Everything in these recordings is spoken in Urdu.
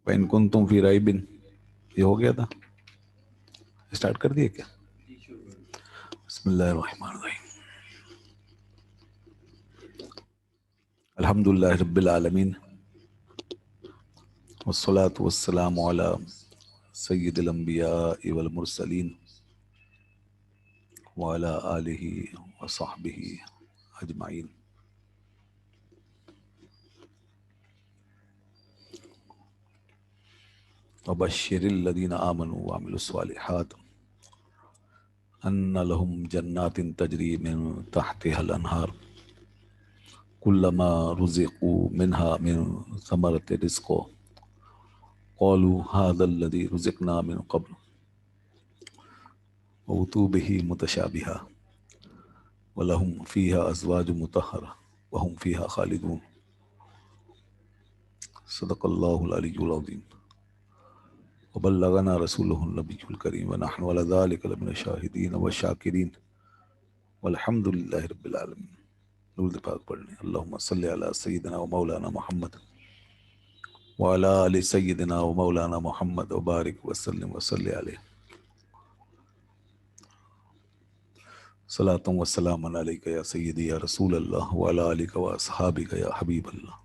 وَإِن كُنتُم فِي رَيْبٍ، یہ ہو گیا تھا، اسٹارٹ کر دیے کیا؟ بسم اللہ الرحمن الرحیم، الحمد للہ رب العالمین، والصلاة والسلام علی سید الانبیاء والمرسلین وعلی آلہ وصحبہ اجمعین۔ وبشر الذین آمنوا وعملوا الصالحات ان لهم جنات تجری من تحتها الانہار کلما رزقوا منها من ثمرة رزق قالوا هذا الذي رزقنا من قبل وأتوا به متشابها ولهم فيها أزواج مطهرة وهم فيها خالدون۔ صدق الله العلي العظيم وبلغنا رسوله النبي الكريم ونحن على ذلك لمن الشاهدين والشاكرين والحمد لله رب العالمين۔ درود پاک پڑھنے، اللهم صل على سيدنا ومولانا محمد وعلى آل سيدنا ومولانا محمد وبارك وسلم وصل عليه صلاة والسلام علیکہ یا سیدی یا رسول اللہ وعلی آلک و اصحابک یا حبیب اللہ۔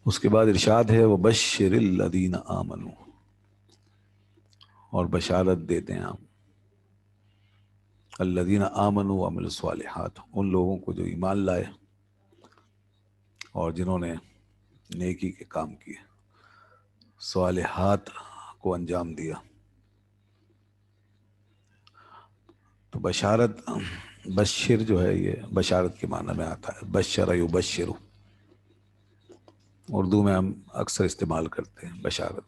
اس کے بعد ارشاد ہے وبشر الذین آمنوا، اور بشارت دیتے ہیں آپ الذین آمنوا وعملوا الصالحات، ان لوگوں کو جو ایمان لائے اور جنہوں نے نیکی کے کام کیے، صالحات کو انجام دیا۔ تو بشارت، بشر جو ہے یہ بشارت کے معنی میں آتا ہے، بشر یبشر، اردو میں ہم اکثر استعمال کرتے ہیں بشارت،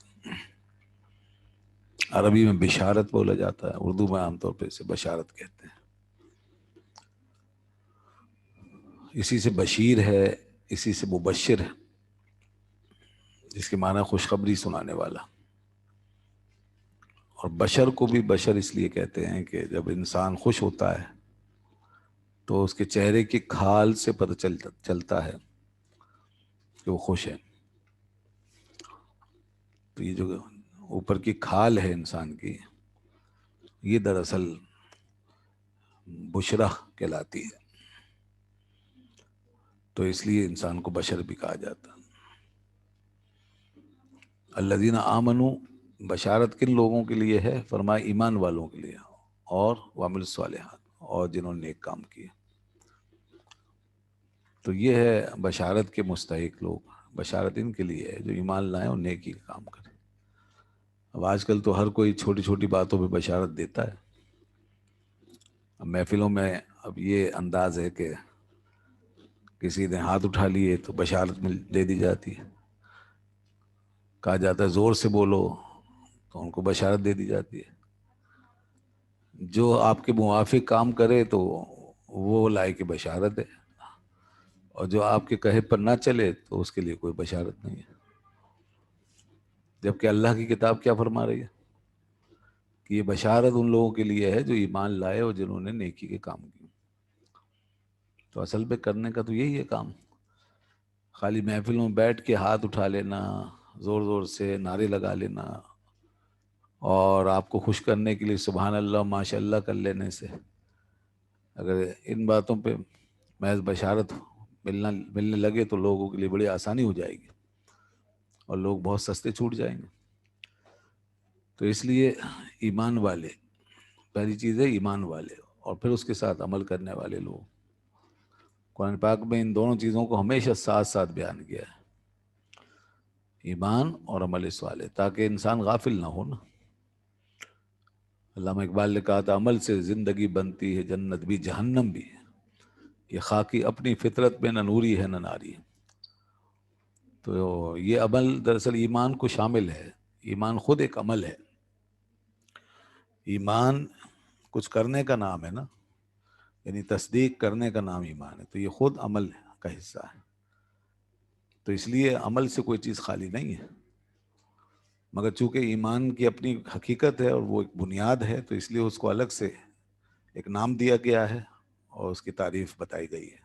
عربی میں بشارت بولا جاتا ہے، اردو میں عام طور پہ اسے بشارت کہتے ہیں۔ اسی سے بشیر ہے، اسی سے مبشر ہے، جس کے معنی خوشخبری سنانے والا۔ اور بشر کو بھی بشر اس لیے کہتے ہیں کہ جب انسان خوش ہوتا ہے تو اس کے چہرے کی کھال سے پتہ چلتا ہے کہ وہ خوش ہے۔ تو یہ جو اوپر کی کھال ہے انسان کی، یہ دراصل بشرا کہلاتی ہے، تو اس لیے انسان کو بشر بھی کہا جاتا ہے۔ الذین آمنوا، بشارت کن لوگوں کے لیے ہے؟ فرمایا ایمان والوں کے لیے، اور وعملوا الصالحات، اور جنہوں نے نیک کام کیے۔ تو یہ ہے بشارت کے مستحق لوگ، بشارت ان کے لیے ہے جو ایمان لائیں اور نیکی کا کام کریں۔ اب آج کل تو ہر کوئی چھوٹی چھوٹی باتوں پہ بشارت دیتا ہے۔ اب محفلوں میں اب یہ انداز ہے کہ کسی نے ہاتھ اٹھا لیے تو بشارت دے دی جاتی ہے، کہا جاتا ہے زور سے بولو تو ان کو بشارت دے دی جاتی ہے۔ جو آپ کے موافق کام کرے تو وہ لائق بشارت ہے، اور جو آپ کے کہے پر نہ چلے تو اس کے لیے کوئی بشارت نہیں ہے۔ جبکہ اللہ کی کتاب کیا فرما رہی ہے کہ یہ بشارت ان لوگوں کے لیے ہے جو ایمان لائے اور جنہوں نے نیکی کے کام کیے۔ تو اصل پہ کرنے کا تو یہی ہے کام، خالی محفلوں میں بیٹھ کے ہاتھ اٹھا لینا، زور زور سے نعرے لگا لینا، اور آپ کو خوش کرنے کے لیے سبحان اللہ ماشاء اللہ کر لینے سے، اگر ان باتوں پہ محض بشارت ملنے لگے تو لوگوں کے لیے بڑی آسانی ہو جائے گی اور لوگ بہت سستے چھوٹ جائیں گے۔ تو اس لیے ایمان والے، پہلی چیز ہے ایمان والے، اور پھر اس کے ساتھ عمل کرنے والے لوگ۔ قرآن پاک میں ان دونوں چیزوں کو ہمیشہ ساتھ ساتھ بیان کیا ہے، ایمان اور عمل صالح، تاکہ انسان غافل نہ ہو نا۔ علامہ اقبال نے کہا تھا عمل سے زندگی بنتی ہے جنت بھی جہنم بھی، یہ خاکی اپنی فطرت میں نہ نوری ہے نہ ناری ہے۔ تو یہ عمل دراصل ایمان کو شامل ہے، ایمان خود ایک عمل ہے۔ ایمان کچھ کرنے کا نام ہے نا، یعنی تصدیق کرنے کا نام ایمان ہے، تو یہ خود عمل کا حصہ ہے۔ تو اس لیے عمل سے کوئی چیز خالی نہیں ہے، مگر چونکہ ایمان کی اپنی حقیقت ہے اور وہ ایک بنیاد ہے، تو اس لیے اس کو الگ سے ایک نام دیا گیا ہے اور اس کی تعریف بتائی گئی ہے۔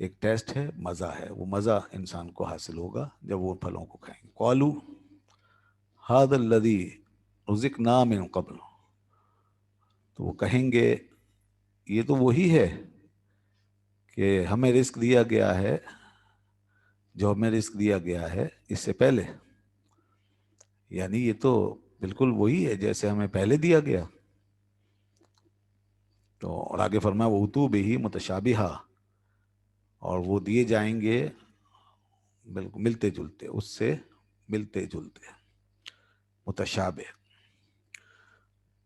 ایک ٹیسٹ ہے، مزہ ہے، وہ مزہ انسان کو حاصل ہوگا جب وہ پھلوں کو کھائیں گے. قالوا ھذا الذی رزقنا من قبل، تو وہ کہیں گے یہ تو وہی ہے کہ ہمیں رزق دیا گیا ہے، جو ہمیں رزق دیا گیا ہے اس سے پہلے، یعنی یہ تو بالکل وہی ہے جیسے ہمیں پہلے دیا گیا. تو اور آگے فرمایا وَأُتُوا بِهِ مُتَشَابِهًا، اور وہ دیے جائیں گے بالکل ملتے جلتے، اس سے ملتے جلتے، متشابہ.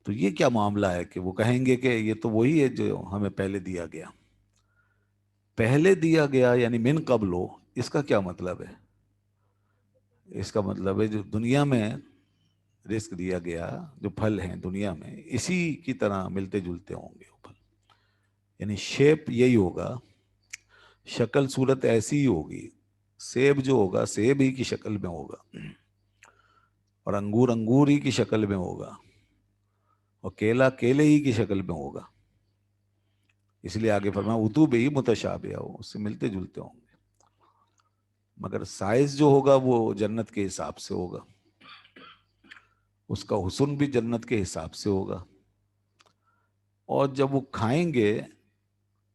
تو یہ کیا معاملہ ہے کہ وہ کہیں گے کہ یہ تو وہی ہے جو ہمیں پہلے دیا گیا. پہلے دیا گیا یعنی من قبلو، اس کا کیا مطلب ہے؟ اس کا مطلب ہے جو دنیا میں رزق دیا گیا، جو پھل ہیں دنیا میں، اسی کی طرح ملتے جلتے ہوں گے وہ پھل. یعنی شیپ یہی ہوگا، شکل صورت ایسی ہی ہوگی. سیب جو ہوگا سیب ہی کی شکل میں ہوگا، اور انگور انگور ہی کی شکل میں ہوگا، اور کیلا کیلے ہی کی شکل میں ہوگا. اس لیے آگے فرمایا اتو بھی متشابہ ہو، اس سے ملتے جلتے ہوں گے، مگر سائز جو ہوگا وہ جنت کے حساب سے ہوگا، اس کا حسن بھی جنت کے حساب سے ہوگا. اور جب وہ کھائیں گے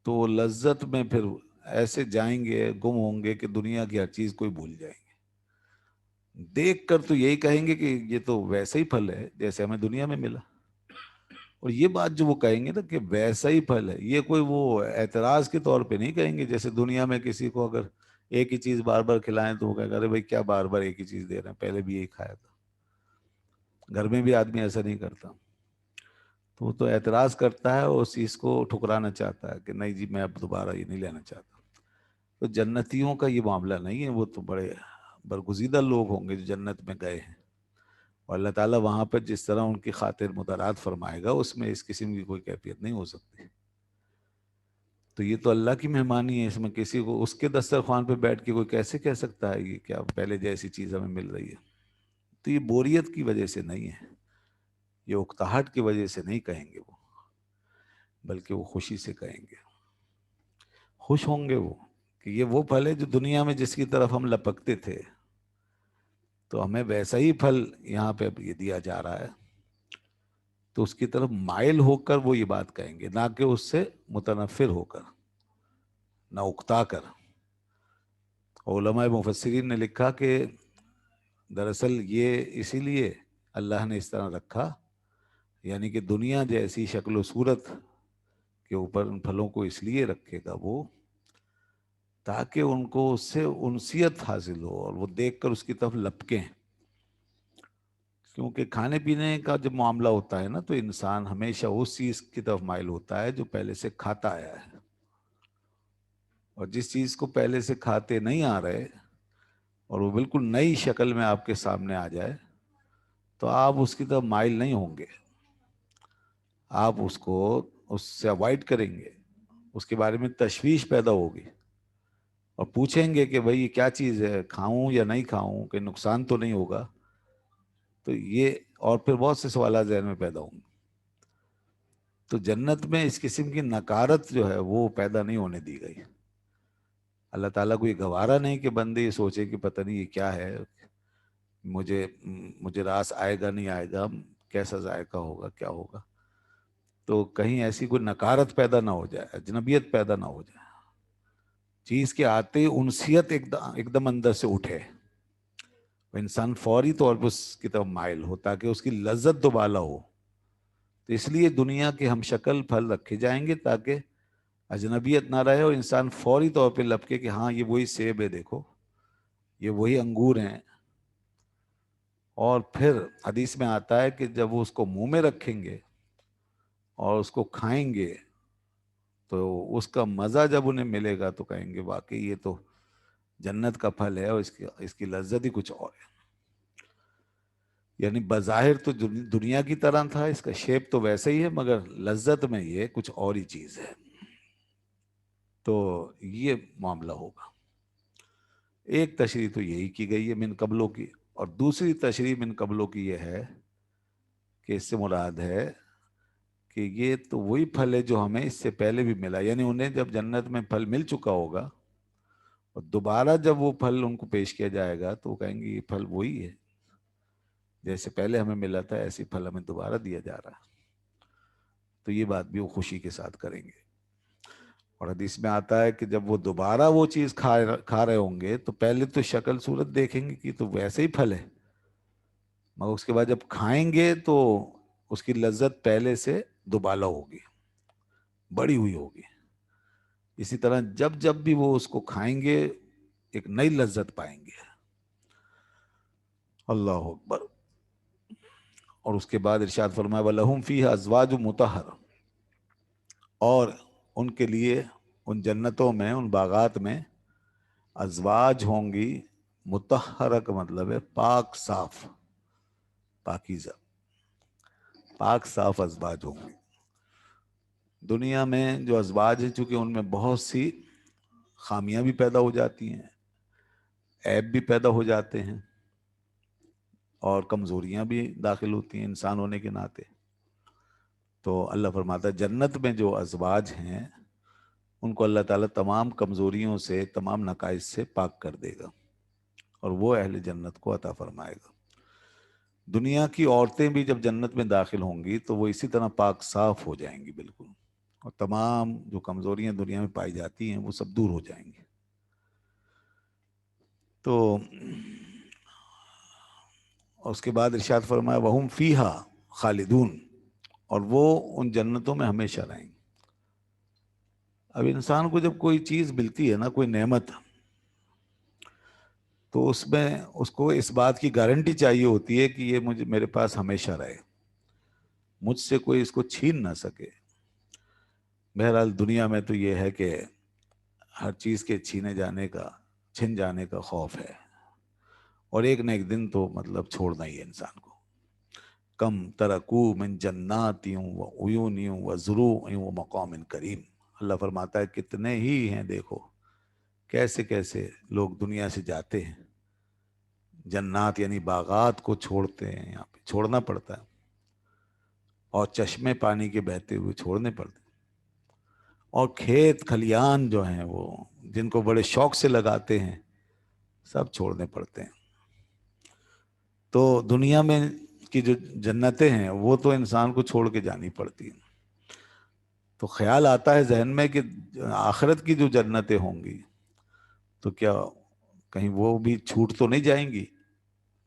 تو لذت میں پھر ایسے جائیں گے، گم ہوں گے کہ دنیا کی ہر چیز کوئی بھول جائیں گے. دیکھ کر تو یہی کہیں گے کہ یہ تو ویسا ہی پھل ہے جیسے ہمیں دنیا میں ملا. اور یہ بات جو وہ کہیں گے نا کہ ویسا ہی پھل ہے، یہ کوئی وہ اعتراض کے طور پہ نہیں کہیں گے. جیسے دنیا میں کسی کو اگر ایک ہی چیز بار بار کھلائیں تو وہ کہے گا ارے بھائی کیا بار بار ایک ہی چیز دے رہے ہیں، پہلے بھی یہی کھایا تھا. گھر میں بھی آدمی ایسا نہیں کرتا، تو وہ تو اعتراض کرتا ہے اور اس چیز کو ٹھکرانا چاہتا ہے کہ نہیں جی میں اب دوبارہ یہ نہیں لینا چاہتا. تو جنتیوں کا یہ معاملہ نہیں ہے، وہ تو بڑے برگزیدہ لوگ ہوں گے جو جنت میں گئے ہیں، اور اللہ تعالیٰ وہاں پر جس طرح ان کی خاطر مدارات فرمائے گا اس میں اس قسم کی کوئی کیفیت نہیں ہو سکتی. تو یہ تو اللہ کی مہمانی ہے، اس میں کسی کو اس کے دسترخوان پہ بیٹھ کے کوئی کیسے کہہ سکتا ہے یہ کیا پہلے جیسی چیز ہمیں مل رہی ہے. تو یہ بوریت کی وجہ سے نہیں ہے، یہ اکتاہٹ کی وجہ سے نہیں کہیں گے وہ، بلکہ وہ خوشی سے کہیں گے. خوش ہوں گے وہ کہ یہ وہ پھل ہے جو دنیا میں جس کی طرف ہم لپکتے تھے، تو ہمیں ویسا ہی پھل یہاں پہ یہ دیا جا رہا ہے. تو اس کی طرف مائل ہو کر وہ یہ بات کہیں گے، نہ کہ اس سے متنفر ہو کر، نہ اکتا کر. علماء مفسرین نے لکھا کہ دراصل یہ اسی لیے اللہ نے اس طرح رکھا، یعنی کہ دنیا جیسی شکل و صورت کے اوپر ان پھلوں کو اس لیے رکھے گا وہ، تاکہ ان کو اس سے انسیت حاصل ہو اور وہ دیکھ کر اس کی طرف لپکیں. کیونکہ کھانے پینے کا جب معاملہ ہوتا ہے نا تو انسان ہمیشہ اس چیز کی طرف مائل ہوتا ہے جو پہلے سے کھاتا آیا ہے. اور جس چیز کو پہلے سے کھاتے نہیں آ رہے اور وہ بالکل نئی شکل میں آپ کے سامنے آ جائے تو آپ اس کی طرف مائل نہیں ہوں گے، آپ اس کو اس سے اوائڈ کریں گے، اس کے بارے میں تشویش پیدا ہوگی اور پوچھیں گے کہ بھئی یہ کیا چیز ہے، کھاؤں یا نہیں کھاؤں، کہ نقصان تو نہیں ہوگا. تو یہ اور پھر بہت سے سوالات ذہن میں پیدا ہوں گے. تو جنت میں اس قسم کی نکارت جو ہے وہ پیدا نہیں ہونے دی گئی. اللہ تعالیٰ کو یہ گوارا نہیں کہ بندے یہ سوچے کہ پتہ نہیں یہ کیا ہے، مجھے راس آئے گا نہیں آئے گا، کیسا ذائقہ ہوگا کیا ہوگا. تو کہیں ایسی کوئی نکارت پیدا نہ ہو جائے، اجنبیت پیدا نہ ہو جائے، چیز کے آتے انسیت ایک دم اندر سے اٹھے، انسان فوری طور پر اس کی طرف مائل ہو تاکہ اس کی لذت دوبالا ہو. تو اس لیے دنیا کے ہم شکل پھل رکھے جائیں گے تاکہ اجنبیت نہ رہے اور انسان فوری طور پہ لپکے کہ ہاں یہ وہی سیب ہے، دیکھو یہ وہی انگور ہیں. اور پھر حدیث میں آتا ہے کہ جب وہ اس کو منہ میں رکھیں گے اور اس کو کھائیں گے تو اس کا مزہ جب انہیں ملے گا تو کہیں گے واقعی یہ تو جنت کا پھل ہے اور اس کی لذت ہی کچھ اور ہے. یعنی بظاہر تو دنیا کی طرح تھا، اس کا شیپ تو ویسے ہی ہے، مگر لذت میں یہ کچھ اور ہی چیز ہے. تو یہ معاملہ ہوگا. ایک تشریح تو یہی کی گئی ہے من قبلوں کی، اور دوسری تشریح من قبلوں کی یہ ہے کہ اس سے مراد ہے کہ یہ تو وہی پھل ہے جو ہمیں اس سے پہلے بھی ملا. یعنی انہیں جب جنت میں پھل مل چکا ہوگا اور دوبارہ جب وہ پھل ان کو پیش کیا جائے گا تو وہ کہیں گے یہ پھل وہی ہے، جیسے پہلے ہمیں ملا تھا ایسے پھل ہمیں دوبارہ دیا جا رہا ہے۔ تو یہ بات بھی وہ خوشی کے ساتھ کریں گے۔ اور حدیث میں آتا ہے کہ جب وہ دوبارہ وہ چیز کھا رہے ہوں گے تو پہلے تو شکل صورت دیکھیں گے کہ تو ویسے ہی پھل ہے، مگر اس کے بعد جب کھائیں گے تو اس کی لذت پہلے سے دوبالا ہوگی، بڑی ہوئی ہوگی۔ اسی طرح جب جب بھی وہ اس کو کھائیں گے ایک نئی لذت پائیں گے۔ اللہ اکبر۔ اور اس کے بعد ارشاد فرمایا وَلَهُمْ فِيهَا أَزْوَاجٌ مُطَهَّرَةٌ، اور ان کے لیے ان جنتوں میں، ان باغات میں ازواج ہوں گی، مطہرہ کا مطلب ہے پاک صاف، پاکیزہ، پاک صاف ازواج ہوں گے۔ دنیا میں جو ازواج ہیں چونکہ ان میں بہت سی خامیاں بھی پیدا ہو جاتی ہیں، عیب بھی پیدا ہو جاتے ہیں، اور کمزوریاں بھی داخل ہوتی ہیں انسان ہونے کے ناطے، تو اللہ فرماتا ہے جنت میں جو ازواج ہیں ان کو اللہ تعالیٰ تمام کمزوریوں سے، تمام نقائص سے پاک کر دے گا، اور وہ اہل جنت کو عطا فرمائے گا۔ دنیا کی عورتیں بھی جب جنت میں داخل ہوں گی تو وہ اسی طرح پاک صاف ہو جائیں گی بالکل، اور تمام جو کمزوریاں دنیا میں پائی جاتی ہیں وہ سب دور ہو جائیں گی۔ تو اس کے بعد ارشاد فرمایا وَهُمْ فِيهَا خالدون، اور وہ ان جنتوں میں ہمیشہ رہیں گے۔ اب انسان کو جب کوئی چیز ملتی ہے نا، کوئی نعمت، تو اس میں اس کو اس بات کی گارنٹی چاہیے ہوتی ہے کہ یہ مجھے میرے پاس ہمیشہ رہے، مجھ سے کوئی اس کو چھین نہ سکے۔ بہرحال دنیا میں تو یہ ہے کہ ہر چیز کے چھینے جانے کا، چھن جانے کا خوف ہے، اور ایک نہ ایک دن تو مطلب چھوڑنا ہی ہے انسان کو۔ کم ترکو من جناتیوں و عیونیوں و زروع و مقام کریم، اللہ فرماتا ہے کتنے ہی ہیں، دیکھو کیسے کیسے لوگ دنیا سے جاتے ہیں، جنات یعنی باغات کو چھوڑتے ہیں، یہاں پہ چھوڑنا پڑتا ہے، اور چشمے پانی کے بہتے ہوئے چھوڑنے پڑتے ہیں، اور کھیت کھلیان جو ہیں وہ جن کو بڑے شوق سے لگاتے ہیں سب چھوڑنے پڑتے ہیں۔ تو دنیا میں کی جو جنتیں ہیں وہ تو انسان کو چھوڑ کے جانی پڑتی ہیں، تو خیال آتا ہے ذہن میں کہ آخرت کی جو جنتیں ہوں گی تو کیا کہیں وہ بھی چھوٹ تو نہیں جائیں گی،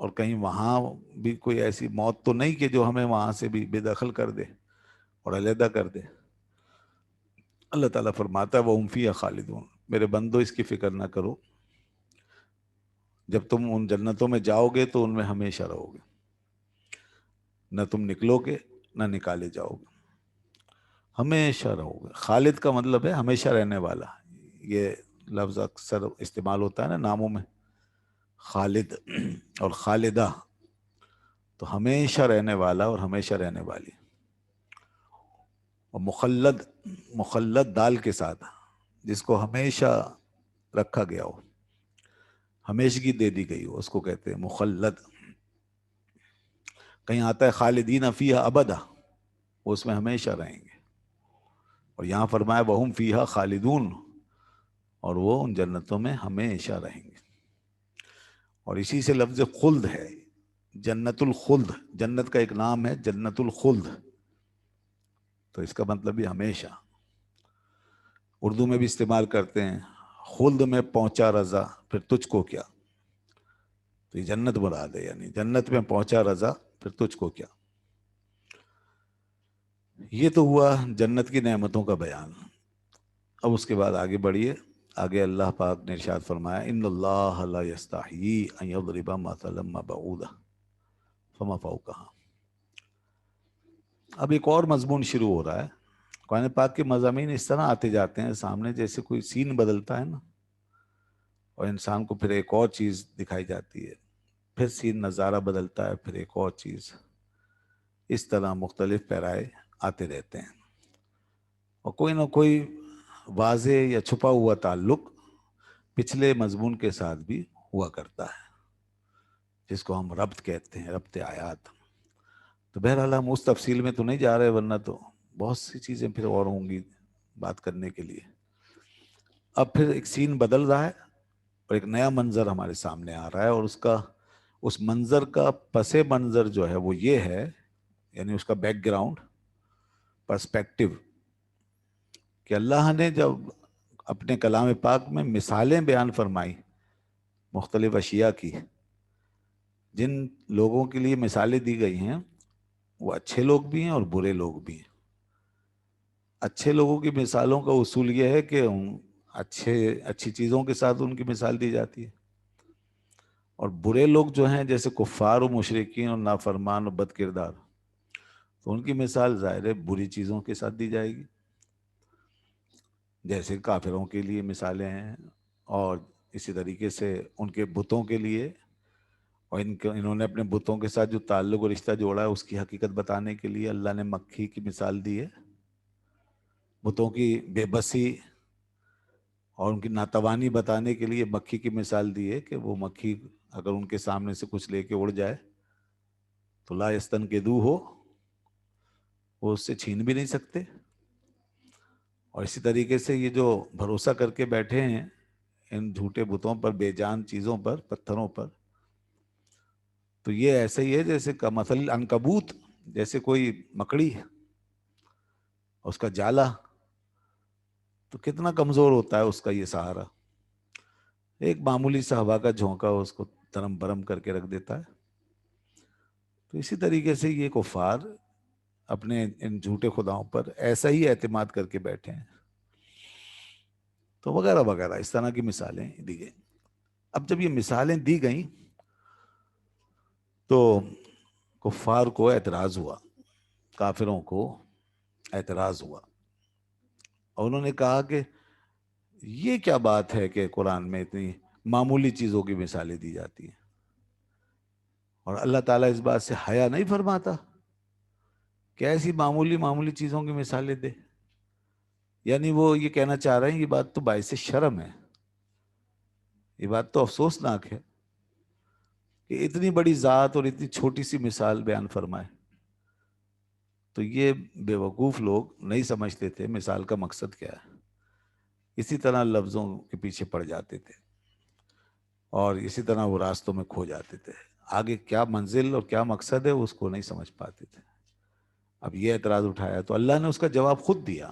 اور کہیں وہاں بھی کوئی ایسی موت تو نہیں کہ جو ہمیں وہاں سے بھی بے دخل کر دے اور علیحدہ کر دے۔ اللہ تعالیٰ فرماتا ہے وَهُمْ فِيهَا خَالِدُونَ، میرے بندو اس کی فکر نہ کرو، جب تم ان جنتوں میں جاؤ گے تو ان میں ہمیشہ رہو گے، نہ تم نکلو گے نہ نکالے جاؤ گے، ہمیشہ رہو گے۔ خالد کا مطلب ہے ہمیشہ رہنے والا، یہ لفظ اکثر استعمال ہوتا ہے نا ناموں میں، خالد اور خالدہ، تو ہمیشہ رہنے والا اور ہمیشہ رہنے والی۔ اور مخلد، مخلد دال کے ساتھ، جس کو ہمیشہ رکھا گیا ہو، ہمیشگی دے دی گئی ہو، اس کو کہتے ہیں مخلد۔ کہیں آتا ہے خالدین فیہا ابدا، وہ اس میں ہمیشہ رہیں گے، اور یہاں فرمایا وہم فیہا خالدون، اور وہ ان جنتوں میں ہمیشہ رہیں گے۔ اور اسی سے لفظ خلد ہے، جنت الخلد، جنت کا ایک نام ہے جنت الخلد، تو اس کا مطلب بھی ہمیشہ۔ اردو میں بھی استعمال کرتے ہیں خلد میں پہنچا رضا پھر تجھ کو کیا، تو یہ جنت مراد ہے، یعنی جنت میں پہنچا رضا پھر تجھ کو کیا۔ یہ تو ہوا جنت کی نعمتوں کا بیان۔ اب اس کے بعد آگے بڑھیے، آگے اللہ پاک نے ارشاد فرمایا ان اللہ لا یستحیی ان یضرب مثلا ما بعوضہ فما فوقہا۔ اب ایک اور مضمون شروع ہو رہا ہے۔ قرآن پاک کے مضامین اس طرح آتے جاتے ہیں سامنے جیسے کوئی سین بدلتا ہے نا، اور انسان کو پھر ایک اور چیز دکھائی جاتی ہے، پھر سین نظارہ بدلتا ہے، پھر ایک اور چیز، اس طرح مختلف پیرائے آتے رہتے ہیں، اور کوئی نہ کوئی واضح یا چھپا ہوا تعلق پچھلے مضمون کے ساتھ بھی ہوا کرتا ہے، جس کو ہم ربط کہتے ہیں، ربط آیات۔ تو بہرحال ہم اس تفصیل میں تو نہیں جا رہے، ورنہ تو بہت سی چیزیں پھر اور ہوں گی بات کرنے کے لیے۔ اب پھر ایک سین بدل رہا ہے، اور ایک نیا منظر ہمارے سامنے آ رہا ہے، اور اس منظر کا پس منظر جو ہے وہ یہ ہے، یعنی اس کا بیک گراؤنڈ پرسپیکٹو، کہ اللہ نے جب اپنے کلام پاک میں مثالیں بیان فرمائی مختلف اشیاء کی، جن لوگوں کے لیے مثالیں دی گئی ہیں وہ اچھے لوگ بھی ہیں اور برے لوگ بھی ہیں۔ اچھے لوگوں کی مثالوں کا اصول یہ ہے کہ اچھی چیزوں کے ساتھ ان کی مثال دی جاتی ہے، اور برے لوگ جو ہیں جیسے کفار و مشرکین اور نافرمان و بد کردار، تو ان کی مثال ظاہر ہے بری چیزوں کے ساتھ دی جائے گی، جیسے کافروں کے لیے مثالیں ہیں، اور اسی طریقے سے ان کے بتوں کے لیے، اور انہوں نے اپنے بتوں کے ساتھ جو تعلق و رشتہ جوڑا ہے اس کی حقیقت بتانے کے لیے اللہ نے مکھی کی مثال دی ہے، بتوں کی بے بسی اور ان کی ناتوانی بتانے کے لیے مکھی کی مثال دی ہے کہ وہ مکھی اگر ان کے سامنے سے کچھ لے کے اڑ جائے تو لا یستن کے دو ہو، وہ اس سے چھین بھی نہیں سکتے۔ اور اسی طریقے سے یہ جو بھروسہ کر کے بیٹھے ہیں ان جھوٹے بتوں پر، بے جان چیزوں پر، پتھروں پر، تو یہ ایسے ہی ہے جیسے مثل العنکبوت، جیسے کوئی مکڑی اس کا جالا تو کتنا کمزور ہوتا ہے اس کا یہ سہارا، ایک معمولی سا ہوا کا جھونکا اس کو ترم برم کر کے رکھ دیتا ہے۔ تو اسی طریقے سے یہ کفار اپنے ان جھوٹے خداؤں پر ایسا ہی اعتماد کر کے بیٹھے ہیں، تو وغیرہ وغیرہ اس طرح کی مثالیں دی گئی۔ اب جب یہ مثالیں دی گئیں تو کفار کو اعتراض ہوا، کافروں کو اعتراض ہوا، اور انہوں نے کہا کہ یہ کیا بات ہے کہ قرآن میں اتنی معمولی چیزوں کی مثالیں دی جاتی ہیں، اور اللہ تعالیٰ اس بات سے حیا نہیں فرماتا کہ ایسی معمولی معمولی چیزوں کی مثالیں دے؟ یعنی وہ یہ کہنا چاہ رہے ہیں یہ بات تو باعث شرم ہے، یہ بات تو افسوسناک ہے کہ اتنی بڑی ذات اور اتنی چھوٹی سی مثال بیان فرمائے۔ تو یہ بے وقوف لوگ نہیں سمجھتے تھے مثال کا مقصد کیا ہے، اسی طرح لفظوں کے پیچھے پڑ جاتے تھے، اور اسی طرح وہ راستوں میں کھو جاتے تھے، آگے کیا منزل اور کیا مقصد ہے اس کو نہیں سمجھ پاتے تھے۔ اب یہ اعتراض اٹھایا تو اللہ نے اس کا جواب خود دیا،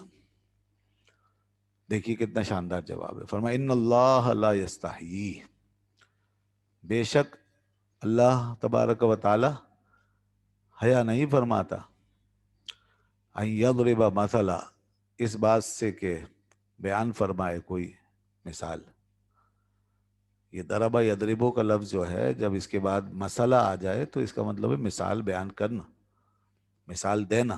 دیکھیے کتنا شاندار جواب ہے، فرمایا ان اللہ لا یستحیی، بے شک اللہ تبارک و تعالی حیا نہیں فرماتا، ان یضرب مثلا، اس بات سے کہ بیان فرمائے کوئی مثال۔ یہ ضربہ یضربو کا لفظ جو ہے جب اس کے بعد مسئلہ آ جائے تو اس کا مطلب ہے مثال بیان کرنا، مثال دینا،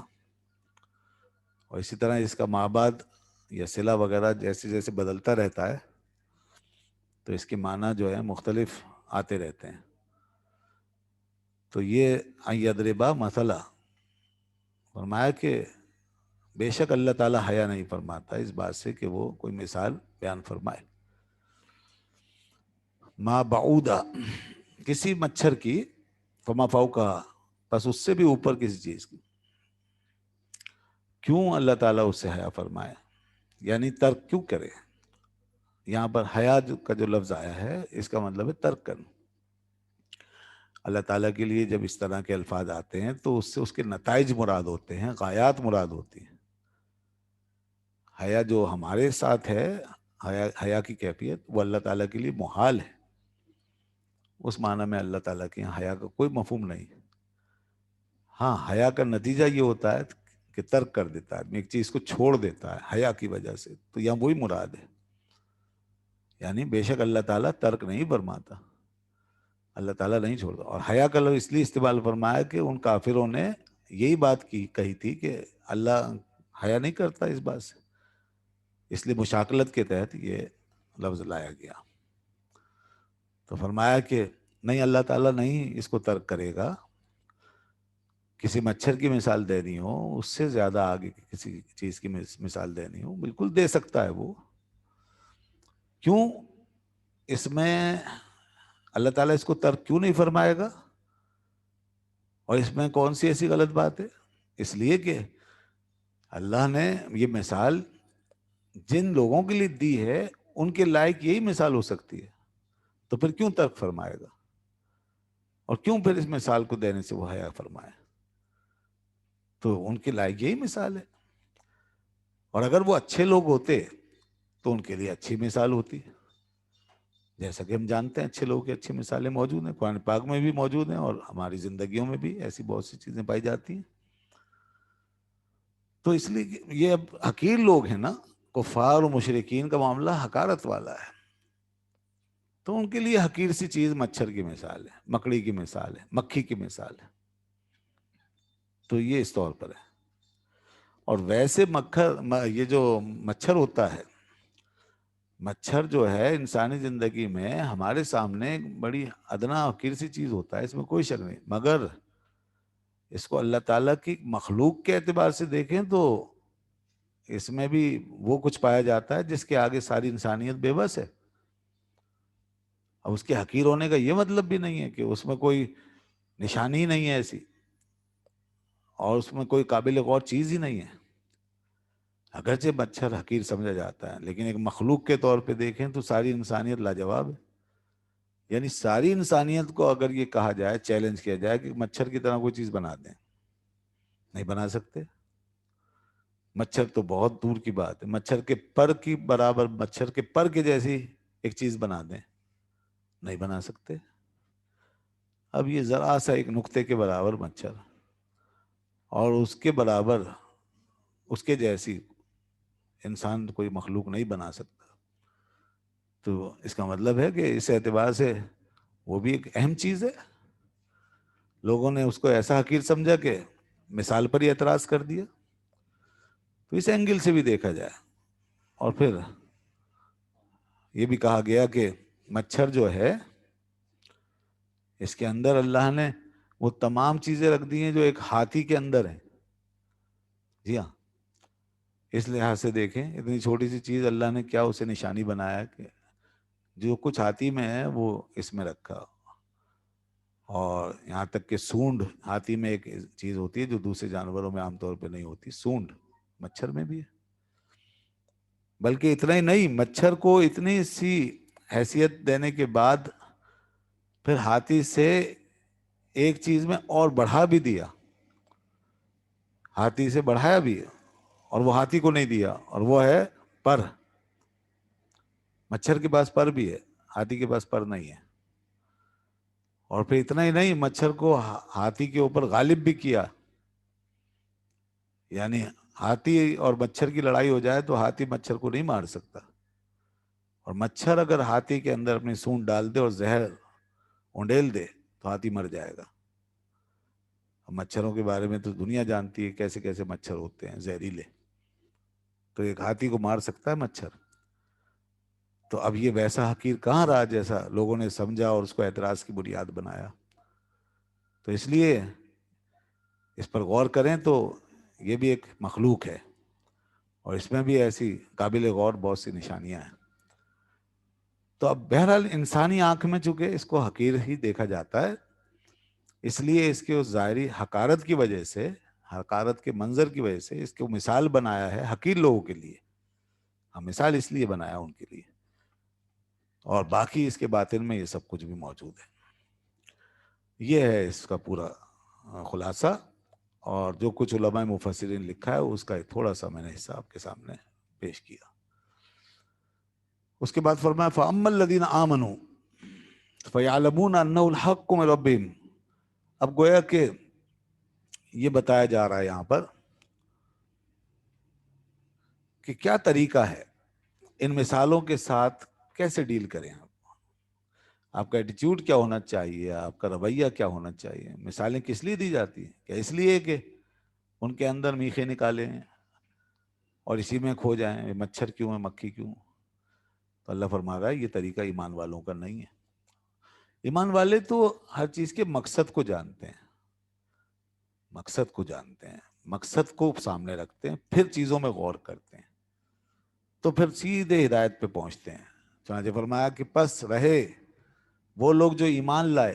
اور اسی طرح اس کا مابعد یا صلہ وغیرہ جیسے جیسے بدلتا رہتا ہے تو اس کے معنی جو ہے مختلف آتے رہتے ہیں۔ تو یہ ان یضربا مثلا، فرمایا کہ بے شک اللہ تعالیٰ حیا نہیں فرماتا اس بات سے کہ وہ کوئی مثال بیان فرمائے۔ ما بعودہ، کسی مچھر کی، فما فوقہ، بس اس سے بھی اوپر کسی چیز کی، کیوں اللہ تعالیٰ اس سے حیا فرمائے، یعنی ترک کیوں کرے؟ یہاں پر حیا کا جو لفظ آیا ہے اس کا مطلب ہے ترک کرنا۔ اللہ تعالیٰ کے لیے جب اس طرح کے الفاظ آتے ہیں تو اس سے اس کے نتائج مراد ہوتے ہیں، غایات مراد ہوتی ہیں۔ حیا جو ہمارے ساتھ ہے، حیا کی کیفیت، وہ اللہ تعالیٰ کے لیے محال ہے، اس معنی میں اللہ تعالیٰ کے یہاں حیا کا کوئی مفہوم نہیں۔ ہاں، حیا کا نتیجہ یہ ہوتا ہے کہ ترک کر دیتا ہے، ایک چیز کو چھوڑ دیتا ہے حیا کی وجہ سے، تو یہاں وہی مراد ہے، یعنی بے شک اللہ تعالیٰ ترک نہیں فرماتا، اللہ تعالیٰ نہیں چھوڑتا۔ اور حیا کا لفظ اس لیے استعمال فرمایا کہ ان کافروں نے یہی بات کہی تھی کہ اللہ حیا نہیں کرتا اس بات سے، اس لیے مشاکلت کے تحت یہ لفظ لایا گیا۔ تو فرمایا کہ نہیں، اللہ تعالیٰ نہیں اس کو ترک کرے گا، کسی مچھر کی مثال دینی ہو، اس سے زیادہ آگے کسی چیز کی مثال دینی ہو، بالکل دے سکتا ہے وہ۔ کیوں اس میں اللہ تعالیٰ اس کو ترک کیوں نہیں فرمائے گا، اور اس میں کون سی ایسی غلط بات ہے؟ اس لیے کہ اللہ نے یہ مثال جن لوگوں کے لیے دی ہے ان کے لائق یہی مثال ہو سکتی ہے۔ تو پھر کیوں ترک فرمائے گا؟ اور کیوں پھر اس مثال کو دینے سے وہ حیا فرمائے؟ تو ان کے لائق یہی مثال ہے. اور اگر وہ اچھے لوگ ہوتے تو ان کے لیے اچھی مثال ہوتی. جیسا کہ ہم جانتے ہیں اچھے لوگوں کی اچھی مثالیں موجود ہیں، قرآن پاک میں بھی موجود ہیں، اور ہماری زندگیوں میں بھی ایسی بہت سی چیزیں پائی جاتی ہیں. تو اس لیے یہ اب حقیر لوگ ہیں نا، کفار و مشرکین کا معاملہ حقارت والا ہے. تو ان کے لیے حقیر سی چیز مچھر کی مثال ہے، مکڑی کی مثال ہے، مکھی کی مثال ہے. تو یہ اس طور پر ہے. اور ویسے یہ جو مچھر ہوتا ہے، مچھر جو ہے انسانی زندگی میں ہمارے سامنے ایک بڑی ادنا حقیر سی چیز ہوتا ہے، اس میں کوئی شک نہیں. مگر اس کو اللہ تعالیٰ کی مخلوق کے اعتبار سے دیکھیں تو اس میں بھی وہ کچھ پایا جاتا ہے جس کے آگے ساری انسانیت بے بس ہے. اب اس کے حقیر ہونے کا یہ مطلب بھی نہیں ہے کہ اس میں کوئی نشانی ہی نہیں ہے ایسی، اور اس میں کوئی قابل غور چیز ہی نہیں ہے. اگرچہ مچھر حقیر سمجھا جاتا ہے، لیکن ایک مخلوق کے طور پہ دیکھیں تو ساری انسانیت لاجواب ہے. یعنی ساری انسانیت کو اگر یہ کہا جائے، چیلنج کیا جائے کہ مچھر کی طرح کوئی چیز بنا دیں، نہیں بنا سکتے. مچھر تو بہت دور کی بات ہے. مچھر کے پر کی برابر، مچھر کے پر کے جیسی ایک چیز بنا دیں، نہیں بنا سکتے. اب یہ ذرا سا ایک نقطے کے برابر مچھر، اور اس کے برابر اس کے جیسی انسان کوئی مخلوق نہیں بنا سکتا. تو اس کا مطلب ہے کہ اس اعتبار سے وہ بھی ایک اہم چیز ہے. لوگوں نے اس کو ایسا حقیر سمجھا کہ مثال پر ہی اعتراض کر دیا. تو اس اینگل سے بھی دیکھا جائے. اور پھر یہ بھی کہا گیا کہ مچھر جو ہے، اس کے اندر اللہ نے وہ تمام چیزیں رکھ دی ہیں جو ایک ہاتھی کے اندر ہیں. جی ہاں، اس لحاظ سے دیکھیں اتنی چھوٹی سی چیز اللہ نے کیا اسے نشانی بنایا کہ جو کچھ ہاتھی میں ہے وہ اس میں رکھا. اور یہاں تک کہ سونڈ، ہاتھی میں ایک چیز ہوتی ہے جو دوسرے جانوروں میں عام طور پہ نہیں ہوتی، سونڈ مچھر میں بھی ہے. بلکہ اتنا ہی نہیں، مچھر کو اتنی سی حیثیت دینے کے بعد پھر ہاتھی سے ایک چیز میں اور بڑھا بھی دیا. ہاتھی سے بڑھایا بھی ہے، اور وہ ہاتھی کو نہیں دیا، اور وہ ہے پر. مچھر کے پاس پر بھی ہے، ہاتھی کے پاس پر نہیں ہے. اور پھر اتنا ہی نہیں، مچھر کو ہاتھی کے اوپر غالب بھی کیا. یعنی ہاتھی اور مچھر کی لڑائی ہو جائے تو ہاتھی مچھر کو نہیں مار سکتا، اور مچھر اگر ہاتھی کے اندر اپنی سونڈ ڈال دے اور زہر اونڈیل دے تو ہاتھی مر جائے گا. مچھروں کے بارے میں تو دنیا جانتی ہے کیسے کیسے مچھر ہوتے ہیں زہریلے. تو ایک ہاتھی کو مار سکتا ہے مچھر. تو اب یہ ویسا حقیر کہاں رہا جیسا لوگوں نے سمجھا اور اس کو اعتراض کی بنیاد بنایا. تو اس لیے اس پر غور کریں تو یہ بھی ایک مخلوق ہے، اور اس میں بھی ایسی قابل غور بہت سی نشانیاں ہیں. تو اب بہرحال انسانی آنکھ میں چونکہ اس کو حقیر ہی دیکھا جاتا ہے، اس لیے اس کے اس ظاہری حقارت کی وجہ سے، حقارت کے منظر کی وجہ سے اس کو مثال بنایا ہے حقیر لوگوں کے لیے. ہم مثال اس لیے بنایا ان کے لیے، اور باقی اس کے باطن میں یہ سب کچھ بھی موجود ہے. یہ ہے اس کا پورا خلاصہ. اور جو کچھ علماء مفسرین لکھا ہے اس کا ایک تھوڑا سا میں نے حصہ آپ کے سامنے پیش کیا. اس کے بعد فرمایا فَأَمَّا الَّذِينَ آمَنُوا فَيَعْلَمُونَ أَنَّهُ الْحَقُّ مِنْ رَبِّهِمْ. اب گویا کہ یہ بتایا جا رہا ہے یہاں پر کہ کیا طریقہ ہے ان مثالوں کے ساتھ کیسے ڈیل کریں. آپ کا ایٹیچیوڈ کیا ہونا چاہیے، آپ کا رویہ کیا ہونا چاہیے. مثالیں کس لیے دی جاتی ہیں؟ کیا اس لیے کہ ان کے اندر میخے نکالیں اور اسی میں کھو جائیں، مچھر کیوں ہے، مکھی کیوں؟ تو اللہ فرما رہا ہے یہ طریقہ ایمان والوں کا نہیں ہے. ایمان والے تو ہر چیز کے مقصد کو جانتے ہیں، مقصد کو جانتے ہیں، مقصد کو سامنے رکھتے ہیں، پھر چیزوں میں غور کرتے ہیں، تو پھر سیدھے ہدایت پہ پہنچتے ہیں. چنانچہ فرمایا کہ پس رہے وہ لوگ جو ایمان لائے،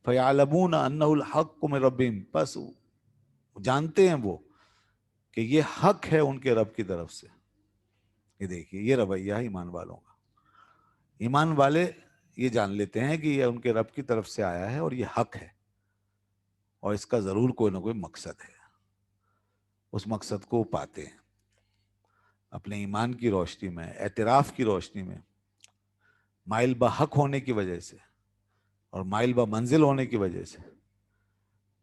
فَيَعْلَمُونَ أَنَّهُ الْحَقُّ مِنْ رَبِّهِمْ، پس جانتے ہیں وہ کہ یہ حق ہے ان کے رب کی طرف سے. یہ دیکھیے یہ رویہ ہے ایمان والوں کا. ایمان والے یہ جان لیتے ہیں کہ یہ ان کے رب کی طرف سے آیا ہے اور یہ حق ہے، اور اس کا ضرور کوئی نہ کوئی مقصد ہے، اس مقصد کو پاتے ہیں اپنے ایمان کی روشنی میں، اعتراف کی روشنی میں، مائل بحق ہونے کی وجہ سے اور مائل بمنزل ہونے کی وجہ سے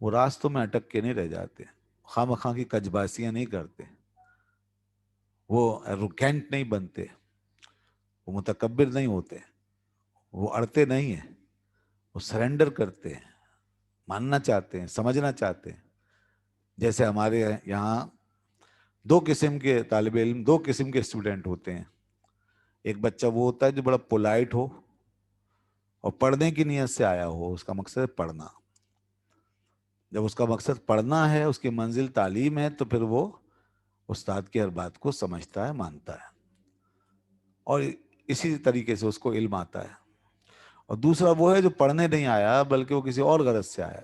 وہ راستوں میں اٹک کے نہیں رہ جاتے، خواہ مخواہ کی کجباسیاں نہیں کرتے، وہ ایروگینٹ نہیں بنتے، وہ متکبر نہیں ہوتے، وہ اڑتے نہیں ہیں، وہ سرنڈر کرتے ہیں، ماننا چاہتے ہیں، سمجھنا چاہتے ہیں۔ جیسے ہمارے یہاں دو قسم کے طالب علم، دو قسم کے اسٹوڈنٹ ہوتے ہیں۔ ایک بچہ وہ ہوتا ہے جو بڑا پولائٹ ہو اور پڑھنے کی نیت سے آیا ہو، اس کا مقصد ہے پڑھنا۔ جب اس کا مقصد پڑھنا ہے، اس کی منزل تعلیم ہے، تو پھر وہ استاد کی ہر بات کو سمجھتا ہے، مانتا ہے، اور اسی طریقے سے اس کو علم آتا ہے۔ اور دوسرا وہ ہے جو پڑھنے نہیں آیا بلکہ وہ کسی اور غرض سے آیا،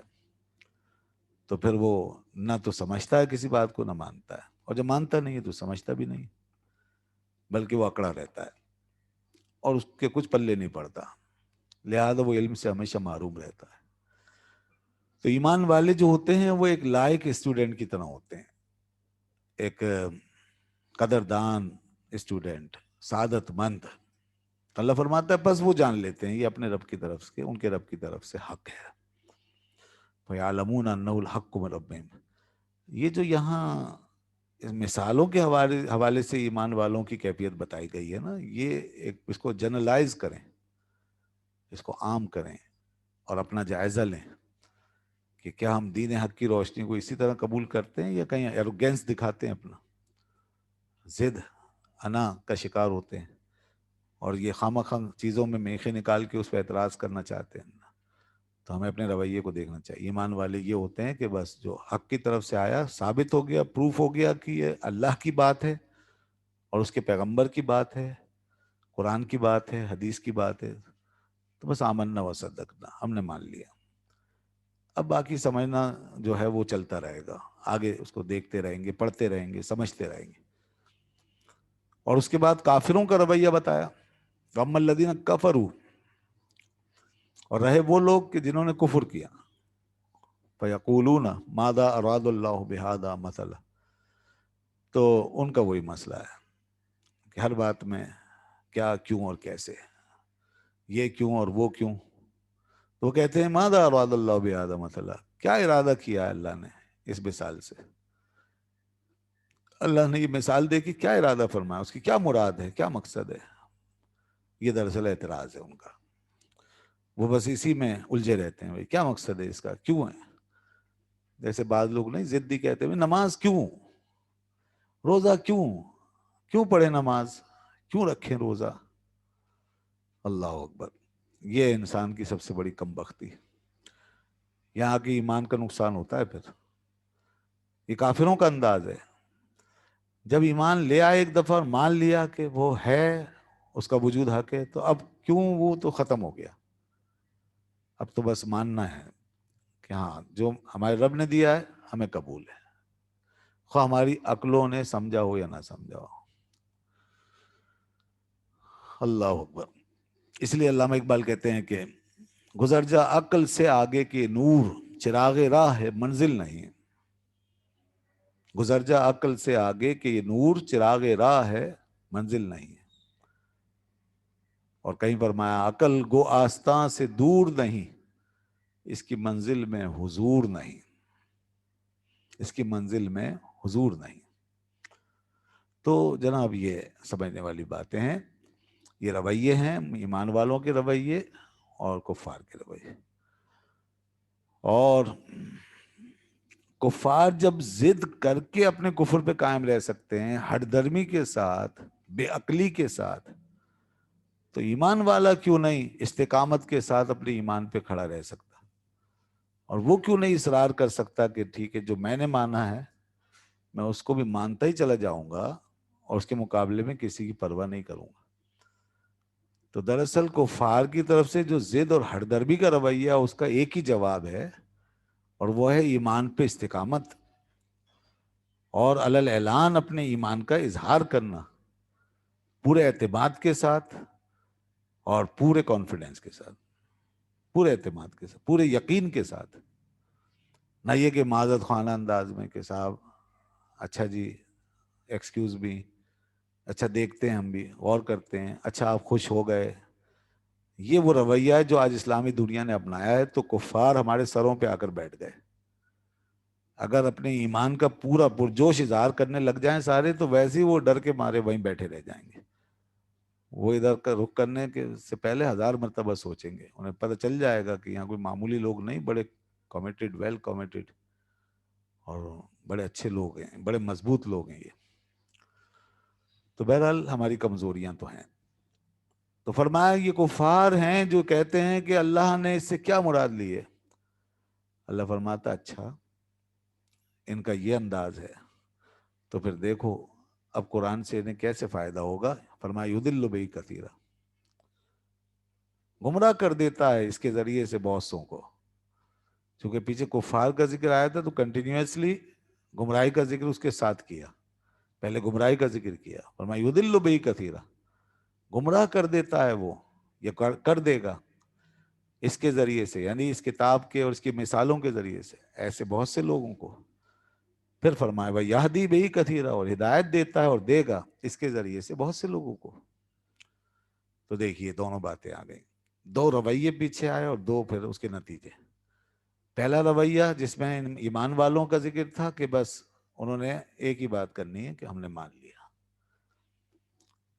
تو پھر وہ نہ تو سمجھتا ہے کسی بات کو، نہ مانتا ہے، اور جب مانتا نہیں ہے تو سمجھتا بھی نہیں، بلکہ وہ اکڑا رہتا ہے اور اس کے کچھ پلے نہیں پڑتا، لہذا وہ علم سے ہمیشہ محروم رہتا ہے۔ تو ایمان والے جو ہوتے ہیں وہ ایک لائق اسٹوڈنٹ کی طرح ہوتے ہیں، ایک قدردان اسٹوڈنٹ، سعادت مند۔ اللہ فرماتا ہے بس وہ جان لیتے ہیں یہ اپنے رب کی طرف سے، ان کے رب کی طرف سے حق ہے۔ فَيَعْلَمُونَ أَنَّهُ الْحَقُّ مِن رَبِّهِمْ، یہ جو یہاں اس مثالوں کے حوالے سے ایمان والوں کی کیفیت بتائی گئی ہے نا، یہ ایک اس کو جنرلائز کریں، اس کو عام کریں اور اپنا جائزہ لیں کہ کیا ہم دین حق کی روشنی کو اسی طرح قبول کرتے ہیں یا کہیں ایروگینس دکھاتے ہیں، اپنا ضد انا کا شکار ہوتے ہیں اور یہ خامہ خواہ چیزوں میں میخیں نکال کے اس پہ اعتراض کرنا چاہتے ہیں۔ تو ہمیں اپنے رویے کو دیکھنا چاہیے۔ ایمان والے یہ ہوتے ہیں کہ بس جو حق کی طرف سے آیا، ثابت ہو گیا، پروف ہو گیا کہ یہ اللہ کی بات ہے اور اس کے پیغمبر کی بات ہے، قرآن کی بات ہے، حدیث کی بات ہے، تو بس آمنا و صدقنا، ہم نے مان لیا۔ اب باقی سمجھنا جو ہے وہ چلتا رہے گا، آگے اس کو دیکھتے رہیں گے، پڑھتے رہیں گے، سمجھتے رہیں گے۔ اور اس کے بعد کافروں کا رویہ بتایا، وَأَمَّا الَّذِينَ كَفَرُوا، اور رہے وہ لوگ کہ جنہوں نے کفر کیا، فَيَقُولُونَ مَاذَا أَرَادَ اللَّهُ بِهَذَا مَثَلًا، تو ان کا وہی مسئلہ ہے کہ ہر بات میں کیا، کیوں اور کیسے، یہ کیوں اور وہ کیوں۔ تو وہ کہتے ہیں مَاذَا أَرَادَ اللَّهُ بِهَذَا مَثَلًا، کیا ارادہ کیا ہے اللہ نے اس مثال سے، اللہ نے یہ مثال دے کے کیا ارادہ فرمایا، اس کی کیا مراد ہے، کیا مقصد ہے۔ یہ دراصل اعتراض ہے ان کا، وہ بس اسی میں الجھے رہتے ہیں، بھائی کیا مقصد ہے اس کا، کیوں ہے۔ جیسے بعض لوگ نہیں ضدی کہتے ہیں نماز کیوں، روزہ کیوں، کیوں پڑھے نماز، کیوں رکھیں روزہ۔ اللہ اکبر، یہ انسان کی سب سے بڑی کم بختی، یہاں کی ایمان کا نقصان ہوتا ہے۔ پھر یہ کافروں کا انداز ہے، جب ایمان لے آئے ایک دفعہ اور مان لیا کہ وہ ہے، اس کا وجود حق ہے، تو اب کیوں، وہ تو ختم ہو گیا، اب تو بس ماننا ہے کہ ہاں جو ہمارے رب نے دیا ہے ہمیں قبول ہے، خواہ ہماری عقلوں نے سمجھا ہو یا نہ سمجھا ہو۔ اللہ اکبر۔ اس لیے علامہ اقبال کہتے ہیں کہ گزر جا عقل سے آگے کے نور، چراغ راہ ہے منزل نہیں۔ گزر جا عقل سے آگے کے یہ نور، چراغ راہ ہے منزل نہیں۔ اور کہیں فرمایا عقل گو آستاں سے دور نہیں، اس کی منزل میں حضور نہیں، اس کی منزل میں حضور نہیں۔ تو جناب یہ سمجھنے والی باتیں ہیں، یہ رویے ہیں ایمان والوں کے رویے اور کفار کے رویے۔ اور کفار جب ضد کر کے اپنے کفر پہ قائم رہ سکتے ہیں، ہٹ درمی کے ساتھ، بے عقلی کے ساتھ، تو ایمان والا کیوں نہیں استقامت کے ساتھ اپنے ایمان پہ کھڑا رہ سکتا، اور وہ کیوں نہیں اصرار کر سکتا کہ ٹھیک ہے جو میں نے مانا ہے میں اس کو بھی مانتا ہی چلا جاؤں گا اور اس کے مقابلے میں کسی کی پرواہ نہیں کروں گا۔ تو دراصل کفار کی طرف سے جو ضد اور ہٹ درمی کا رویہ، اس کا ایک ہی جواب ہے، اور وہ ہے ایمان پہ استقامت اور علی الاعلان اپنے ایمان کا اظہار کرنا پورے اعتماد کے ساتھ، اور پورے کانفیڈنس کے ساتھ، پورے اعتماد کے ساتھ، پورے یقین کے ساتھ، نہ یہ کہ معذرت خانہ انداز میں کہ صاحب اچھا جی ایکسکیوز بھی، اچھا دیکھتے ہیں ہم بھی غور کرتے ہیں، اچھا آپ خوش ہو گئے. یہ وہ رویہ ہے جو آج اسلامی دنیا نے اپنایا ہے، تو کفار ہمارے سروں پہ آ کر بیٹھ گئے. اگر اپنے ایمان کا پورا پرجوش اظہار کرنے لگ جائیں سارے، تو ویسے ہی وہ ڈر کے مارے وہیں بیٹھے رہ جائیں گے. وہ ادھر کا رخ کرنے کے سے پہلے 1000 مرتبہ سوچیں گے. انہیں پتہ چل جائے گا کہ یہاں کوئی معمولی لوگ نہیں، بڑے کمیٹڈ، ویل کمیٹڈ اور بڑے اچھے لوگ ہیں، بڑے مضبوط لوگ ہیں یہ. تو بہرحال ہماری کمزوریاں تو ہیں. تو فرمایا یہ کفار ہیں جو کہتے ہیں کہ اللہ نے اس سے کیا مراد لی ہے. اللہ فرماتا اچھا ان کا یہ انداز ہے تو پھر دیکھو اب قرآن سے انہیں کیسے فائدہ ہوگا. فرمایا یضل بہ کثیرا، گمراہ کر دیتا ہے اس کے ذریعے سے بہت سوں کو. چونکہ پیچھے کفار کا ذکر آیا تھا تو کنٹینیوسلی گمراہی کا ذکر اس کے ساتھ کیا. پہلے گمراہی کا ذکر کیا، فرمایا یضل بہ کثیرا، گمراہ کر دیتا ہے وہ، یہ کر دے گا اس کے ذریعے سے، یعنی اس کتاب کے اور اس کی مثالوں کے ذریعے سے ایسے بہت سے لوگوں کو. پھر فرمایا بھائی یہدی بہ کثیرا، اور ہدایت دیتا ہے اور دے گا اس کے ذریعے سے بہت سے لوگوں کو. تو دیکھیے دونوں باتیں آ گئیں، دو رویے پیچھے آئے اور دو پھر اس کے نتیجے. پہلا رویہ جس میں ایمان والوں کا ذکر تھا کہ بس انہوں نے ایک ہی بات کرنی ہے کہ ہم نے مان لیا،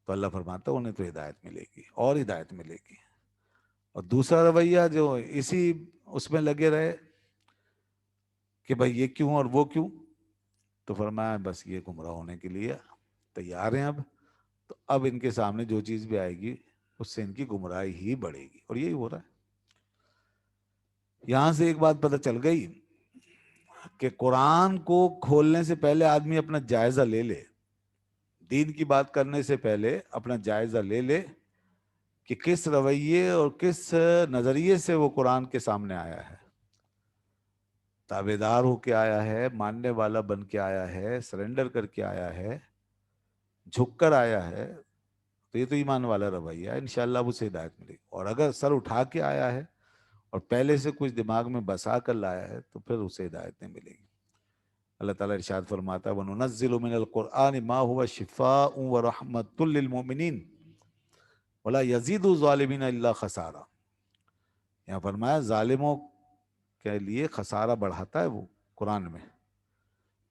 تو اللہ فرماتا انہیں تو ہدایت ملے گی اور ہدایت ملے گی. اور دوسرا رویہ جو اسی اس میں لگے رہے کہ بھائی یہ کیوں اور وہ کیوں، تو فرمایا بس یہ گمراہ ہونے کے لیے تیار ہیں اب. تو اب ان کے سامنے جو چیز بھی آئے گی اس سے ان کی گمراہی ہی بڑھے گی، اور یہی ہو رہا ہے. یہاں سے ایک بات پتہ چل گئی کہ قرآن کو کھولنے سے پہلے آدمی اپنا جائزہ لے لے، دین کی بات کرنے سے پہلے اپنا جائزہ لے لے کہ کس رویے اور کس نظریے سے وہ قرآن کے سامنے آیا ہے. تابعدار ہو کے آیا ہے، ماننے والا بن کے آیا ہے، سرنڈر کر کے آیا ہے، جھک کر آیا ہے، تو یہ تو ایمان والا رویہ ہے. انشاءاللہ اسے ہدایت ملے گی. اور اگر سر اٹھا کے آیا ہے اور پہلے سے کچھ دماغ میں بسا کر لایا ہے تو پھر اسے ہدایت نہیں ملے گی. اللہ تعالیٰ ارشاد فرماتا ہے وَنُنَزِّلُ مِنَ الْقُرْآنِ مَا هُوَ شِفَاءٌ وَرَحْمَةٌ لِّلْمُؤْمِنِينَ وَلَا يَزِيدُ الظَّالِمِينَ إِلَّا خَسَارًا. یہاں فرمایا ظالموں کے لیے خسارہ بڑھاتا ہے وہ قرآن میں.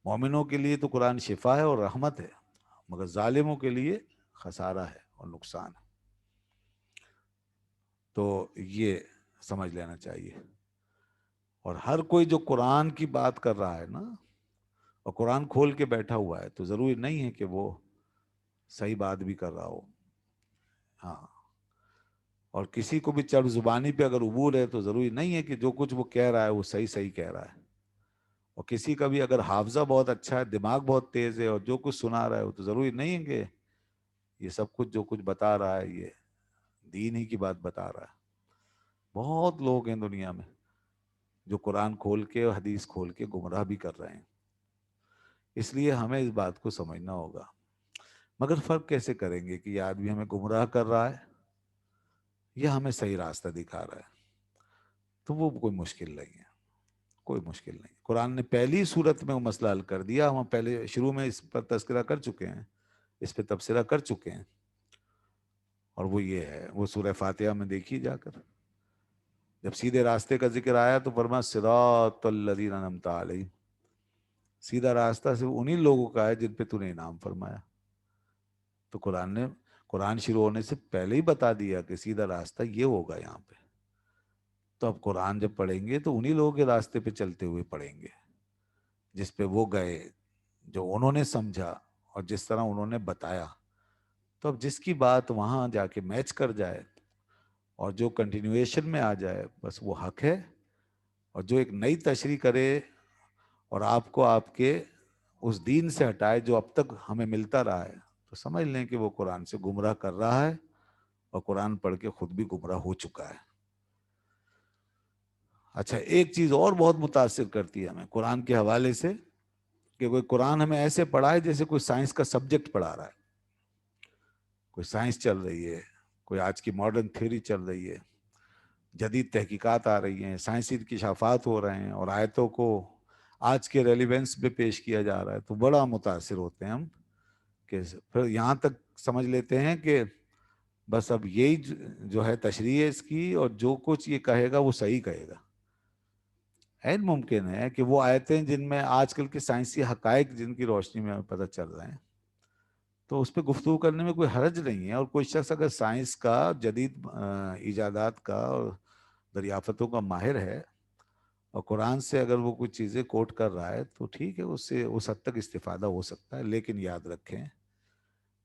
مومنوں کے لیے تو قرآن شفا ہے اور رحمت ہے، مگر ظالموں کے لیے خسارہ ہے اور نقصان ہے. تو یہ سمجھ لینا چاہیے. اور ہر کوئی جو قرآن کی بات کر رہا ہے نا اور قرآن کھول کے بیٹھا ہوا ہے تو ضروری نہیں ہے کہ وہ صحیح بات بھی کر رہا ہو. ہاں، اور کسی کو بھی چڑھ زبانی پہ اگر عبور ہے تو ضروری نہیں ہے کہ جو کچھ وہ کہہ رہا ہے وہ صحیح صحیح کہہ رہا ہے. اور کسی کا بھی اگر حافظہ بہت اچھا ہے، دماغ بہت تیز ہے اور جو کچھ سنا رہا ہے وہ تو ضروری نہیں ہے کہ یہ سب کچھ جو کچھ بتا رہا ہے یہ دین ہی کی بات بتا رہا ہے. بہت لوگ ہیں دنیا میں جو قرآن کھول کے اور حدیث کھول کے گمراہ بھی کر رہے ہیں. اس لیے ہمیں اس بات کو سمجھنا ہوگا. مگر فرق کیسے کریں گے کہ یہ آدمی ہمیں گمراہ کر رہا ہے یا ہمیں صحیح راستہ دکھا رہا ہے. تو وہ کوئی مشکل نہیں ہے، کوئی مشکل نہیں. قرآن نے پہلی صورت میں وہ مسئلہ حل کر دیا. ہم پہلے شروع میں اس پر تذکرہ کر چکے ہیں، اس پہ تبصرہ کر چکے ہیں، اور وہ یہ ہے، وہ سورہ فاتحہ میں دیکھیے جا کر جب سیدھے راستے کا ذکر آیا تو فرمایا صراط الذین انعمت علیہم، سیدھا راستہ صرف انہی لوگوں کا ہے جن پہ تو نے انعام فرمایا. تو قرآن شروع ہونے سے پہلے ہی بتا دیا کہ سیدھا راستہ یہ ہوگا یہاں پہ. تو اب قرآن جب پڑھیں گے تو انہی لوگوں کے راستے پہ چلتے ہوئے پڑھیں گے جس پہ وہ گئے، جو انہوں نے سمجھا اور جس طرح انہوں نے بتایا. تو اب جس کی بات وہاں جا کے میچ کر جائے اور جو کنٹینیویشن میں آ جائے بس وہ حق ہے. اور جو ایک نئی تشریح کرے اور آپ کو آپ کے اس دین سے ہٹائے جو اب تک ہمیں ملتا رہا ہے، تو سمجھ لیں کہ وہ قرآن سے گمراہ کر رہا ہے اور قرآن پڑھ کے خود بھی گمراہ ہو چکا ہے. اچھا، ایک چیز اور بہت متاثر کرتی ہے ہمیں قرآن کے حوالے سے کہ کوئی قرآن ہمیں ایسے پڑھائے جیسے کوئی سائنس کا سبجیکٹ پڑھا رہا ہے. کوئی سائنس چل رہی ہے، کوئی آج کی ماڈرن تھیوری چل رہی ہے، جدید تحقیقات آ رہی ہیں، سائنسی انکشافات ہو رہے ہیں، اور آیتوں کو آج کے ریلیونس پہ پیش کیا جا رہا ہے، تو بڑا متاثر ہوتے ہیں ہم، کہ پھر یہاں تک سمجھ لیتے ہیں کہ بس اب یہی جو ہے تشریح ہے اس کی، اور جو کچھ یہ کہے گا وہ صحیح کہے گا۔ عین ممکن ہے کہ وہ آیتیں جن میں آج کل کے سائنسی حقائق جن کی روشنی میں ہمیں پتہ چل رہے ہیں، تو اس پہ گفتگو کرنے میں کوئی حرج نہیں ہے، اور کوئی شخص اگر سائنس کا، جدید ایجادات کا اور دریافتوں کا ماہر ہے، اور قرآن سے اگر وہ کچھ چیزیں کوٹ کر رہا ہے، تو ٹھیک ہے، اس سے اس حد تک استفادہ ہو سکتا ہے۔ لیکن یاد رکھیں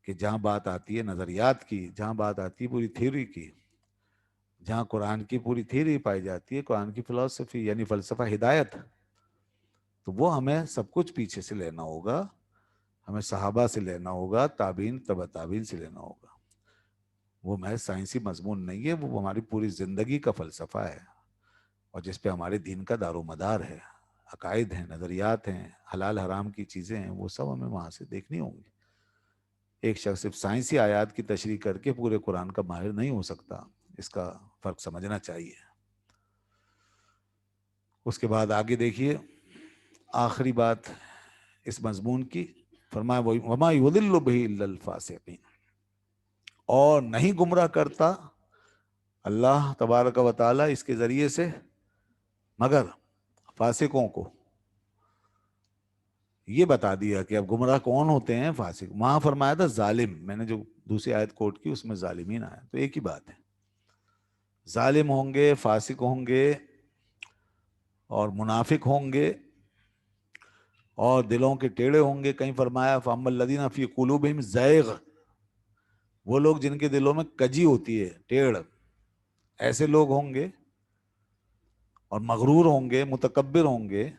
کہ جہاں بات آتی ہے نظریات کی، جہاں بات آتی ہے پوری تھیوری کی، جہاں قرآن کی پوری تھیوری پائی جاتی ہے، قرآن کی فلسفی یعنی فلسفہ ہدایت، تو وہ ہمیں سب کچھ پیچھے سے لینا ہوگا، ہمیں صحابہ سے لینا ہوگا، تابعین، تبع تابعین سے لینا ہوگا۔ وہ محض سائنسی مضمون نہیں ہے، وہ ہماری پوری زندگی کا فلسفہ ہے، اور جس پہ ہمارے دین کا دار و مدار ہے، عقائد ہیں، نظریات ہیں، حلال حرام کی چیزیں ہیں، وہ سب ہمیں وہاں سے دیکھنی ہوں گی۔ ایک شخص صرف سائنسی آیات کی تشریح کر کے پورے قرآن کا ماہر نہیں ہو سکتا، اس کا فرق سمجھنا چاہیے۔ اس کے بعد آگے دیکھیے آخری بات اس مضمون کی، فرمایا وَمَا يُضِلُّ بِهِ إِلَّا الْفَاسِقِينَ، اور نہیں گمراہ کرتا اللہ تبارک و تعالیٰ اس کے ذریعے سے مگر فاسقوں کو۔ یہ بتا دیا کہ اب گمراہ کون ہوتے ہیں، فاسق۔ وہاں فرمایا تھا ظالم، میں نے جو دوسری آیت کوٹ کی اس میں ظالمین آیا، تو ایک ہی بات ہے، ظالم ہوں گے، فاسق ہوں گے، اور منافق ہوں گے، اور دلوں کے ٹیڑے ہوں گے۔ کہیں فرمایا فَأَمَّا الَّذِينَ فِي قُلُوبِهِمْ زَيْغٌ، وہ لوگ جن کے دلوں میں کجی ہوتی ہے، ٹیڑھ، ایسے لوگ ہوں گے، اور مغرور ہوں گے، متکبر ہوں گے،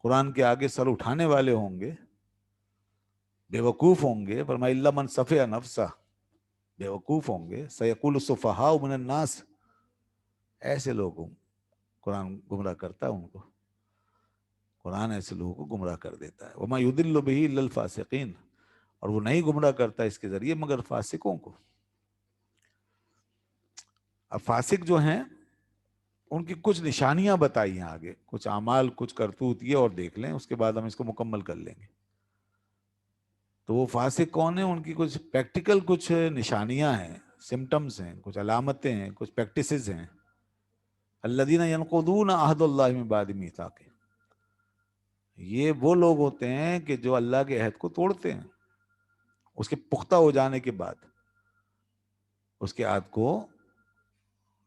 قرآن کے آگے سر اٹھانے والے ہوں گے، بے وقوف ہوں گے۔ فرمایا إِلَّا مَنْ صَفِيَ نَفْسَهُ، بے وقوف ہوں گے۔ سَيَقُولُ السُّفَهَاءُ مِنَ النَّاسِ، ایسے لوگ ہوں، قرآن گمراہ کرتا ہے ان کو، قرآن ایسے لوگوں کو گمراہ کر دیتا ہے۔ وَمَا يُضِلُّ بِهِ إِلَّا الْفَاسِقِينَ، اور وہ نہیں گمراہ کرتا اس کے ذریعے مگر فاسقوں کو۔ اب فاسق جو ہیں ان کی کچھ نشانیاں بتائی ہیں آگے، کچھ اعمال، کچھ کرتوت، یہ اور دیکھ لیں، اس کے بعد ہم اس کو مکمل کر لیں گے۔ تو وہ فاسق کون ہیں، ان کی کچھ پریکٹیکل کچھ نشانیاں ہیں، سمٹمز ہیں، کچھ علامتیں ہیں، کچھ پریکٹسز ہیں۔ الذین ینقضون عہد اللہ من بعد میثاقہ، یہ وہ لوگ ہوتے ہیں کہ جو اللہ کے عہد کو توڑتے ہیں، اس کے پختہ ہو جانے کے بعد اس کے عہد کو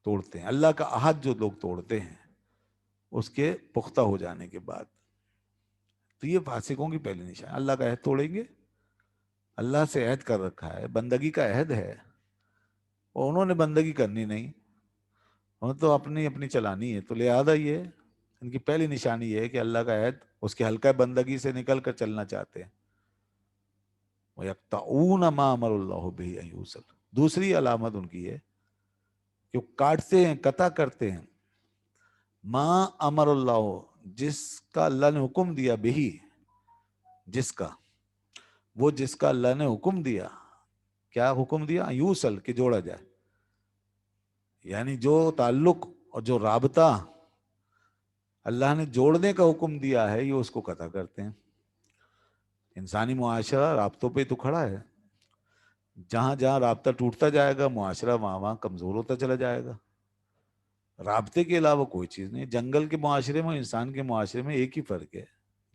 توڑتے ہیں۔ اللہ کا عہد جو لوگ توڑتے ہیں اس کے پختہ ہو جانے کے بعد، تو یہ فاسقوں کی پہلی نشان۔ اللہ کا عہد توڑیں گے، اللہ سے عہد کر رکھا ہے، بندگی کا عہد ہے، اور انہوں نے بندگی کرنی نہیں، انہوں تو اپنی اپنی چلانی ہے، تو لہذا یہ ان کی پہلی نشانی یہ ہے کہ اللہ کا عہد، اس کے حلقہ بندگی سے نکل کر چلنا چاہتے ہیں۔ وَيَقْطَعُونَ مَا أَمَرَ اللَّهُ بِهِ أَن يُوصَلَ، دوسری علامت ان کی ہے کہ وہ کاٹتے ہیں، قطع کرتے ہیں، ما امر اللہ، جس کا اللہ نے حکم دیا، بہی، جس کا، وہ جس کا اللہ نے حکم دیا، کیا حکم دیا، یوصل، کہ جوڑا جائے، یعنی جو تعلق اور جو رابطہ اللہ نے جوڑنے کا حکم دیا ہے، یہ اس کو قطع کرتے ہیں۔ انسانی معاشرہ رابطوں پہ تو کھڑا ہے، جہاں جہاں رابطہ ٹوٹتا جائے گا معاشرہ وہاں وہاں کمزور ہوتا چلا جائے گا۔ رابطے کے علاوہ کوئی چیز نہیں۔ جنگل کے معاشرے میں انسان کے معاشرے میں ایک ہی فرق ہے،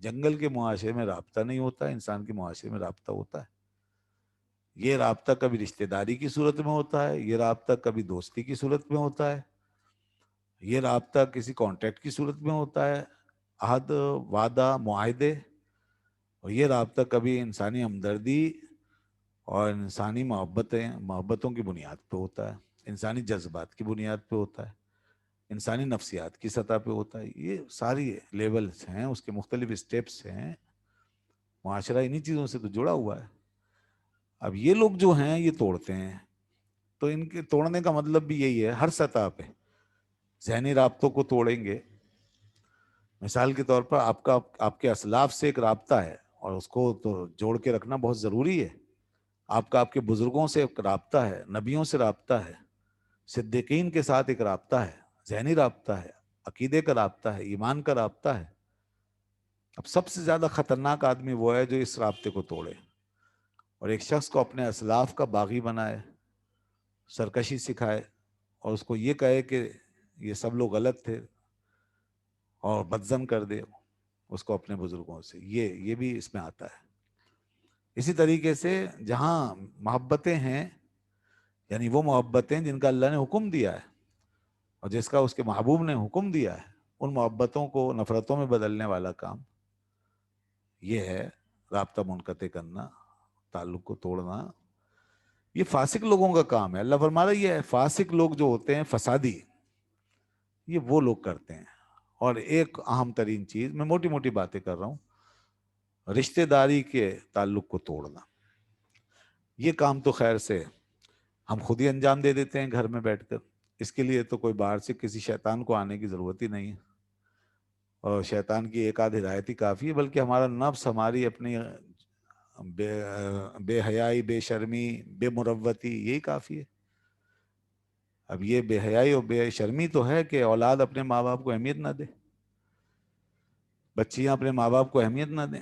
جنگل کے معاشرے میں رابطہ نہیں ہوتا، انسان کے معاشرے میں رابطہ ہوتا ہے۔ یہ رابطہ کبھی رشتہ داری کی صورت میں ہوتا ہے، یہ رابطہ کبھی دوستی کی صورت میں ہوتا ہے، یہ رابطہ کسی کانٹریکٹ کی صورت میں ہوتا ہے، عہد، وعدہ، معاہدے، اور یہ رابطہ کبھی انسانی ہمدردی اور انسانی محبتوں کی بنیاد پہ ہوتا ہے، انسانی جذبات کی بنیاد پہ ہوتا ہے، انسانی نفسیات کی سطح پہ ہوتا ہے۔ یہ ساری لیولز ہیں، اس کے مختلف اسٹیپس ہیں، معاشرہ انہی چیزوں سے تو جڑا ہوا ہے۔ اب یہ لوگ جو ہیں یہ توڑتے ہیں، تو ان کے توڑنے کا مطلب بھی یہی ہے، ہر سطح پہ ذہنی رابطوں کو توڑیں گے۔ مثال کے طور پر آپ کے اسلاف سے ایک رابطہ ہے، اور اس کو تو جوڑ کے رکھنا بہت ضروری ہے، آپ کا آپ کے بزرگوں سے ایک رابطہ ہے، نبیوں سے رابطہ ہے، صدیقین کے ساتھ ایک رابطہ ہے، ذہنی رابطہ ہے، عقیدے کا رابطہ ہے، ایمان کا رابطہ ہے. اب سب سے زیادہ خطرناک آدمی وہ ہے جو اس رابطے کو توڑے اور ایک شخص کو اپنے اسلاف کا باغی بنائے، سرکشی سکھائے، اور اس کو یہ کہے کہ یہ سب لوگ غلط تھے، اور بدظن کر دے اس کو اپنے بزرگوں سے. یہ بھی اس میں آتا ہے. اسی طریقے سے جہاں محبتیں ہیں، یعنی وہ محبتیں جن کا اللہ نے حکم دیا ہے اور جس کا اس کے محبوب نے حکم دیا ہے، ان محبتوں کو نفرتوں میں بدلنے والا کام یہ ہے رابطہ منقطع کرنا، تعلق کو توڑنا. یہ فاسق لوگوں کا کام ہے. اللہ فرما رہا ہے یہ فاسق لوگ جو ہوتے ہیں، فسادی، یہ وہ لوگ کرتے ہیں. اور ایک اہم ترین چیز، میں موٹی موٹی باتیں کر رہا ہوں، رشتہ داری کے تعلق کو توڑنا. یہ کام تو خیر سے ہم خود ہی انجام دے دیتے ہیں گھر میں بیٹھ کر. اس کے لیے تو کوئی باہر سے کسی شیطان کو آنے کی ضرورت ہی نہیں ہے، اور شیطان کی ایک آدھ ہدایت ہی کافی ہے. بلکہ ہمارا نفس، ہماری اپنی بے حیائی، بے شرمی، بے مروتی، یہی کافی ہے. اب یہ بے حیائی اور بے شرمی تو ہے کہ اولاد اپنے ماں باپ کو اہمیت نہ دے، بچیاں اپنے ماں باپ کو اہمیت نہ دیں.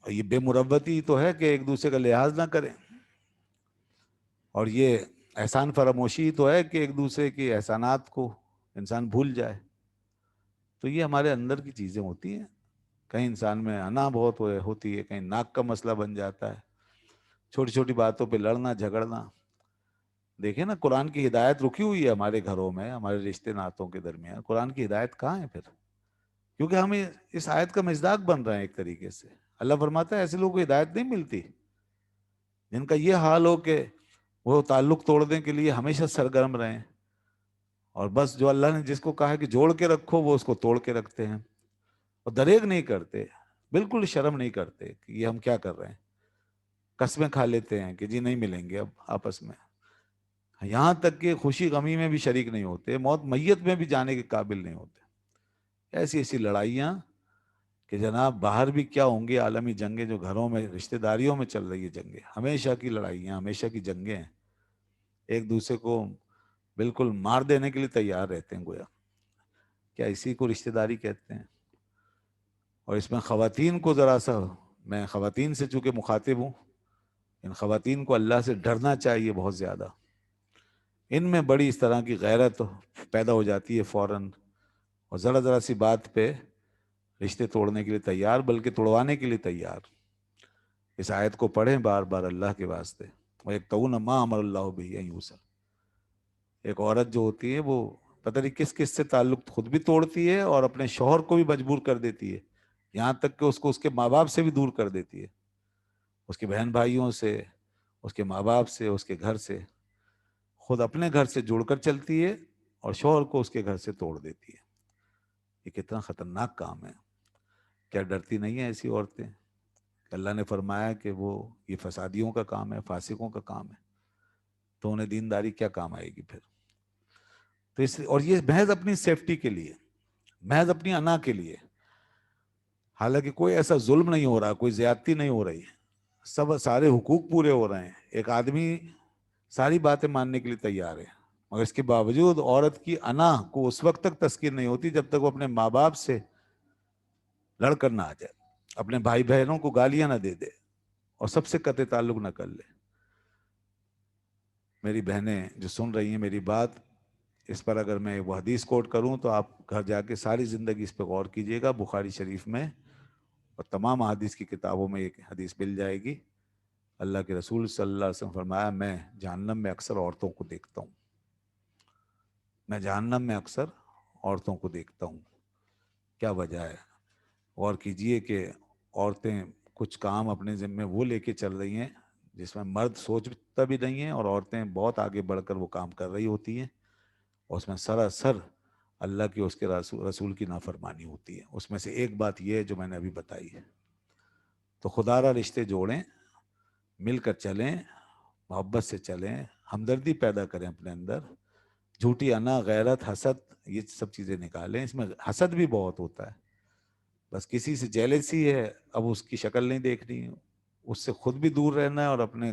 اور یہ بے مروتی تو ہے کہ ایک دوسرے کا لحاظ نہ کریں. اور یہ احسان فراموشی تو ہے کہ ایک دوسرے کے احسانات کو انسان بھول جائے. تو یہ ہمارے اندر کی چیزیں ہوتی ہیں. کہیں انسان میں انا بہت ہوتی ہے، کہیں ناک کا مسئلہ بن جاتا ہے، چھوٹی چھوٹی باتوں پہ لڑنا جھگڑنا. دیکھیں نا، قرآن کی ہدایت رکی ہوئی ہے ہمارے گھروں میں، ہمارے رشتے ناتوں کے درمیان. قرآن کی ہدایت کہاں ہے پھر؟ کیونکہ ہم اس آیت کا مصداق بن رہے ہیں ایک طریقے سے. اللہ فرماتا ہے ایسے لوگوں کو ہدایت نہیں ملتی جن کا یہ حال ہو کہ وہ تعلق توڑنے کے لیے ہمیشہ سرگرم رہیں، اور بس جو اللہ نے جس کو کہا ہے کہ جوڑ کے رکھو، وہ اس کو توڑ کے رکھتے ہیں، اور دریغ نہیں کرتے، بالکل شرم نہیں کرتے کہ یہ ہم کیا کر رہے ہیں. قسمیں کھا لیتے ہیں کہ جی نہیں ملیں گے اب آپس میں. یہاں تک کہ خوشی غمی میں بھی شریک نہیں ہوتے، موت میت میں بھی جانے کے قابل نہیں ہوتے. ایسی ایسی لڑائیاں کہ جناب باہر بھی کیا ہوں گی عالمی جنگیں، جو گھروں میں رشتہ داریوں میں چل رہی ہے جنگیں، ہمیشہ کی لڑائیاں، ہمیشہ کی جنگیں ہیں. ایک دوسرے کو بالکل مار دینے کے لیے تیار رہتے ہیں گویا. کیا اسی کو رشتہ داری کہتے ہیں؟ اور اس میں خواتین کو ذرا سا، میں خواتین سے چونکہ مخاطب ہوں، ان خواتین کو اللہ سے ڈرنا چاہیے بہت زیادہ. ان میں بڑی اس طرح کی غیرت پیدا ہو جاتی ہے فوراً، اور ذرا ذرا سی بات پہ رشتے توڑنے کے لیے تیار، بلکہ توڑوانے کے لیے تیار. اس آیت کو پڑھیں بار بار اللہ کے واسطے. وَيَكْتَوْنَ مَا أَمَرَ اللَّهُ بِهِ أَن يُوصَلَ. ایک عورت جو ہوتی ہے وہ پتہ نہیں کس کس سے تعلق خود بھی توڑتی ہے اور اپنے شوہر کو بھی مجبور کر دیتی ہے، یہاں تک کہ اس کو اس کے ماں باپ سے بھی دور کر دیتی ہے، اس کے بہن بھائیوں سے، اس کے ماں باپ سے، اس کے گھر سے. خود اپنے گھر سے جوڑ کر چلتی ہے اور شوہر کو اس کے گھر سے توڑ دیتی ہے. یہ کتنا خطرناک کام ہے. کیا ڈرتی نہیں ہیں ایسی عورتیں؟ اللہ نے فرمایا کہ وہ یہ فسادیوں کا کام ہے، فاسقوں کا کام ہے، تو انہیں دینداری کیا کام آئے گی پھر؟ تو اور یہ محض اپنی سیفٹی کے لیے، محض اپنی انا کے لیے. حالانکہ کوئی ایسا ظلم نہیں ہو رہا، کوئی زیادتی نہیں ہو رہی، سارے حقوق پورے ہو رہے ہیں. ایک آدمی ساری باتیں ماننے کے لیے تیار ہے، مگر اس کے باوجود عورت کی انا کو اس وقت تک تسکین نہیں ہوتی جب تک وہ اپنے ماں باپ سے لڑ کر نہ آ جائے، اپنے بھائی بہنوں کو گالیاں نہ دے دے، اور سب سے قطع تعلق نہ کر لے. میری بہنیں جو سن رہی ہیں میری بات، اس پر اگر میں وہ حدیث کوٹ کروں تو آپ گھر جا کے ساری زندگی اس پہ غور کیجئے گا. بخاری شریف میں اور تمام حدیث کی کتابوں میں ایک حدیث مل جائے گی. اللہ کے رسول صلی اللہ علیہ وسلم فرمایا، میں جہنم میں اکثر عورتوں کو دیکھتا ہوں، میں جہنم میں اکثر عورتوں کو دیکھتا ہوں. کیا وجہ ہے؟ غور کیجئے کہ عورتیں کچھ کام اپنے ذمے وہ لے کے چل رہی ہیں جس میں مرد سوچتا بھی نہیں ہے، اور عورتیں بہت آگے بڑھ کر وہ کام کر رہی ہوتی ہیں، اور اس میں سراسر اللہ کی، اس کے رسول کی نافرمانی ہوتی ہے. اس میں سے ایک بات یہ ہے جو میں نے ابھی بتائی ہے. تو خدا را رشتے جوڑیں، مل کر چلیں، محبت سے چلیں، ہمدردی پیدا کریں اپنے اندر. جھوٹی انا، غیرت، حسد، یہ سب چیزیں نکالیں. اس میں حسد بھی بہت ہوتا ہے، بس کسی سے جیلسی ہے، اب اس کی شکل نہیں دیکھنی، اس سے خود بھی دور رہنا ہے اور اپنے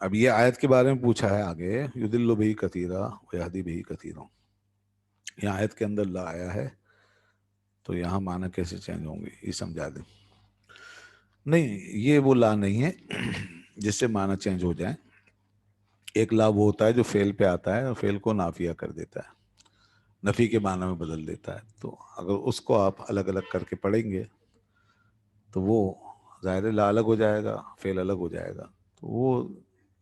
اب یہ آیت کے بارے میں پوچھا ہے آگے، یضل بہ کثیرا ویہدی بہ کثیرا، یہ آیت کے اندر لا آیا ہے، تو یہاں معنی کیسے چینج ہوں گے یہ سمجھا دیں۔ نہیں، یہ وہ لا نہیں ہے جس سے معنی چینج ہو جائے۔ ایک لا وہ ہوتا ہے جو فعل پہ آتا ہے اور فعل کو نافیہ کر دیتا ہے، نفی کے معنی میں بدل دیتا ہے، تو اگر اس کو آپ الگ الگ کر کے پڑھیں گے تو وہ ظاہر لا الگ ہو جائے گا، فعل الگ ہو جائے گا، تو وہ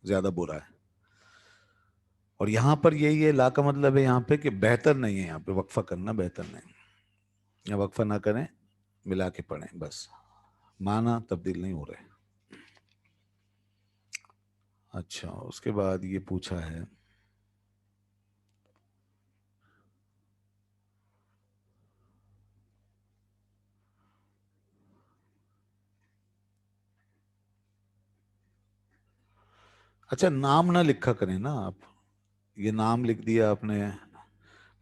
زیادہ برا ہے۔ اور یہاں پر یہی ہے، لا کا مطلب ہے یہاں پہ کہ بہتر نہیں ہے، یہاں پہ وقفہ کرنا بہتر نہیں، یا وقفہ نہ کریں، ملا کے پڑھیں بس، معنی تبدیل نہیں ہو رہے۔ اچھا، اس کے بعد یہ پوچھا ہے اچھا نام نہ لکھا کریں نا آپ، یہ نام لکھ دیا آپ نے،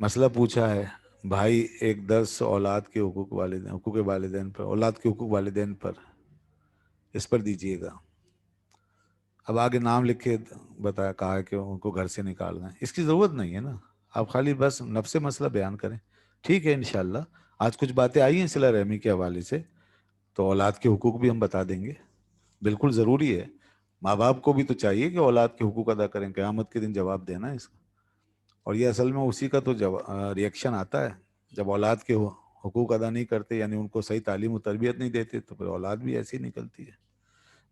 مسئلہ پوچھا ہے بھائی ایک درس اولاد کے حقوق والدین، حقوق والدین پر، اولاد کے حقوق والدین پر، اس پر دیجئے گا۔ اب آگے نام لکھ کے بتایا، کہا ہے کہ ان کو گھر سے نکالنا ہے، اس کی ضرورت نہیں ہے نا، آپ خالی بس نفس مسئلہ بیان کریں۔ ٹھیک ہے انشاءاللہ آج کچھ باتیں آئی ہیں صلہ رحمی کے حوالے سے، تو اولاد کے حقوق بھی ہم بتا دیں گے، بالکل ضروری ہے، ماں باپ کو بھی تو چاہیے کہ اولاد کے حقوق ادا کریں، قیامت کے دن جواب دینا ہے اس کا۔ اور یہ اصل میں اسی کا تو ریئیکشن آتا ہے، جب اولاد کے حقوق ادا نہیں کرتے، یعنی ان کو صحیح تعلیم و تربیت نہیں دیتے، تو پھر اولاد بھی ایسی نکلتی ہے،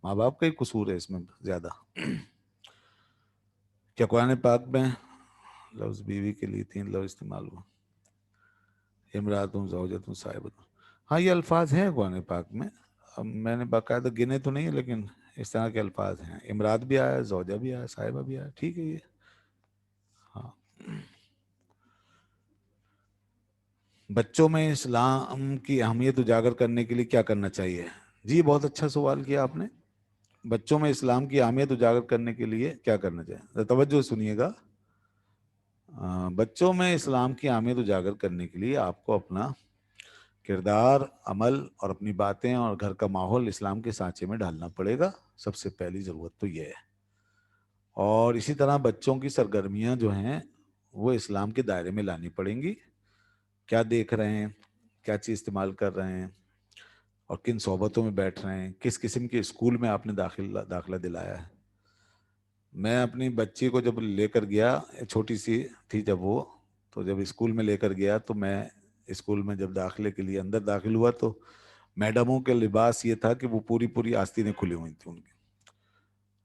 ماں باپ کا ہی قصور ہے اس میں زیادہ۔ کیا قرآن پاک میں لفظ بیوی کے لیے 3 لفظ استعمال ہوا؟ امراتun زوجتun صاحبتun، ہاں یہ الفاظ ہیں قرآن پاک میں، اب میں نے باقاعدہ گنے تو نہیں، لیکن اس طرح کے الفاظ ہیں، امرات بھی آیا، زوجہ بھی آیا، صاحبہ بھی آیا، ٹھیک ہے یہ۔ ہاں، بچوں میں اسلام کی اہمیت اجاگر کرنے کے لیے کیا کرنا چاہیے؟ جی بہت اچھا سوال کیا آپ نے، بچوں میں اسلام کی اہمیت اجاگر کرنے کے لیے کیا کرنا چاہیے، توجہ سنیے گا۔ بچوں میں اسلام کی اہمیت اجاگر کرنے کے لیے آپ کو اپنا کردار، عمل اور اپنی باتیں اور گھر کا ماحول اسلام کے سانچے میں ڈالنا پڑے گا، سب سے پہلی ضرورت تو یہ ہے۔ اور اسی طرح بچوں کی سرگرمیاں جو ہیں وہ اسلام کے دائرے میں لانی پڑیں گی، کیا دیکھ رہے ہیں، کیا چیز استعمال کر رہے ہیں، اور کن صحبتوں میں بیٹھ رہے ہیں، کس قسم کے اسکول میں آپ نے داخلہ دلایا ہے۔ میں اپنی بچی کو جب لے کر گیا، چھوٹی سی تھی جب وہ، تو جب اسکول میں لے کر گیا تو میں اسکول میں جب داخلے کے لیے اندر داخل ہوا تو میڈموں کے لباس یہ تھا کہ وہ پوری آستینیں کھلی ہوئی تھیں ان کی،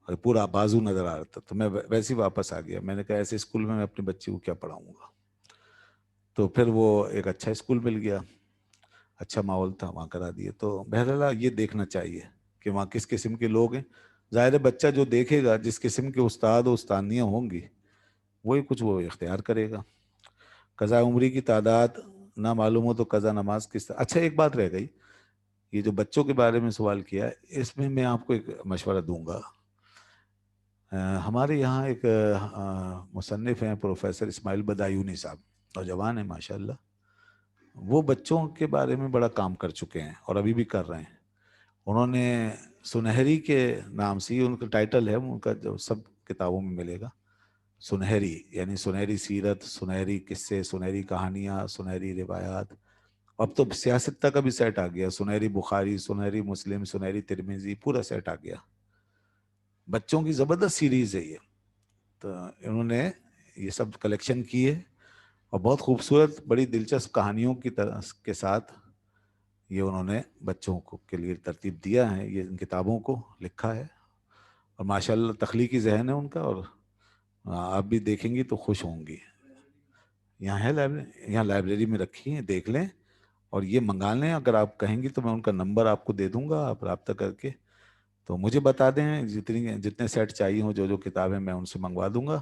اور پورا بازو نظر آ رہا تھا، تو میں ویسے ہی واپس آ گیا، میں نے کہا ایسے اسکول میں اپنی بچی کو کیا پڑھاؤں گا۔ تو پھر وہ ایک اچھا اسکول مل گیا، اچھا ماحول تھا، وہاں کرا دیے۔ تو بہرحال یہ دیکھنا چاہیے کہ وہاں کس قسم کے لوگ ہیں، ظاہر ہے بچہ جو دیکھے گا، جس قسم کے استاد و استادنیاں ہوں گی وہی کچھ وہ اختیار کرے گا۔ قضاء عمری کی تعداد نہ معلوم ہو تو قضا نماز کس طرح؟ اچھا ایک بات رہ گئی، یہ جو بچوں کے بارے میں سوال کیا ہے، اس میں آپ کو ایک مشورہ دوں گا۔ ہمارے یہاں ایک مصنف ہیں پروفیسر اسماعیل بدایونی صاحب، نوجوان ہیں ماشاءاللہ، وہ بچوں کے بارے میں بڑا کام کر چکے ہیں اور ابھی بھی کر رہے ہیں۔ انہوں نے سنہری کے نام سے، ان کا ٹائٹل ہے ان کا، جو سب کتابوں میں ملے گا، سنہری یعنی سنہری سیرت، سنہری قصے، سنہری کہانیاں، سنہری روایات، اب تو سیاست تک کا بھی سیٹ آ گیا، سنہری بخاری، سنہری مسلم، سنہری ترمذی، پورا سیٹ آ گیا، بچوں کی زبردست سیریز ہے یہ۔ تو انہوں نے یہ سب کلیکشن کی ہے، اور بہت خوبصورت، بڑی دلچسپ کہانیوں کی طرح کے ساتھ یہ انہوں نے بچوں کو کے لیے ترتیب دیا ہے، یہ ان کتابوں کو لکھا ہے، اور ماشاءاللہ تخلیقی ذہن ہے ان کا، اور آپ بھی دیکھیں گی تو خوش ہوں گی۔ یہاں ہے لائبریری، یہاں لائبریری میں رکھی ہیں، دیکھ لیں اور یہ منگا لیں، اگر آپ کہیں گی تو میں ان کا نمبر آپ کو دے دوں گا، آپ رابطہ کر کے تو مجھے بتا دیں، جتنے سیٹ چاہیے ہوں، جو کتابیں میں ان سے منگوا دوں گا،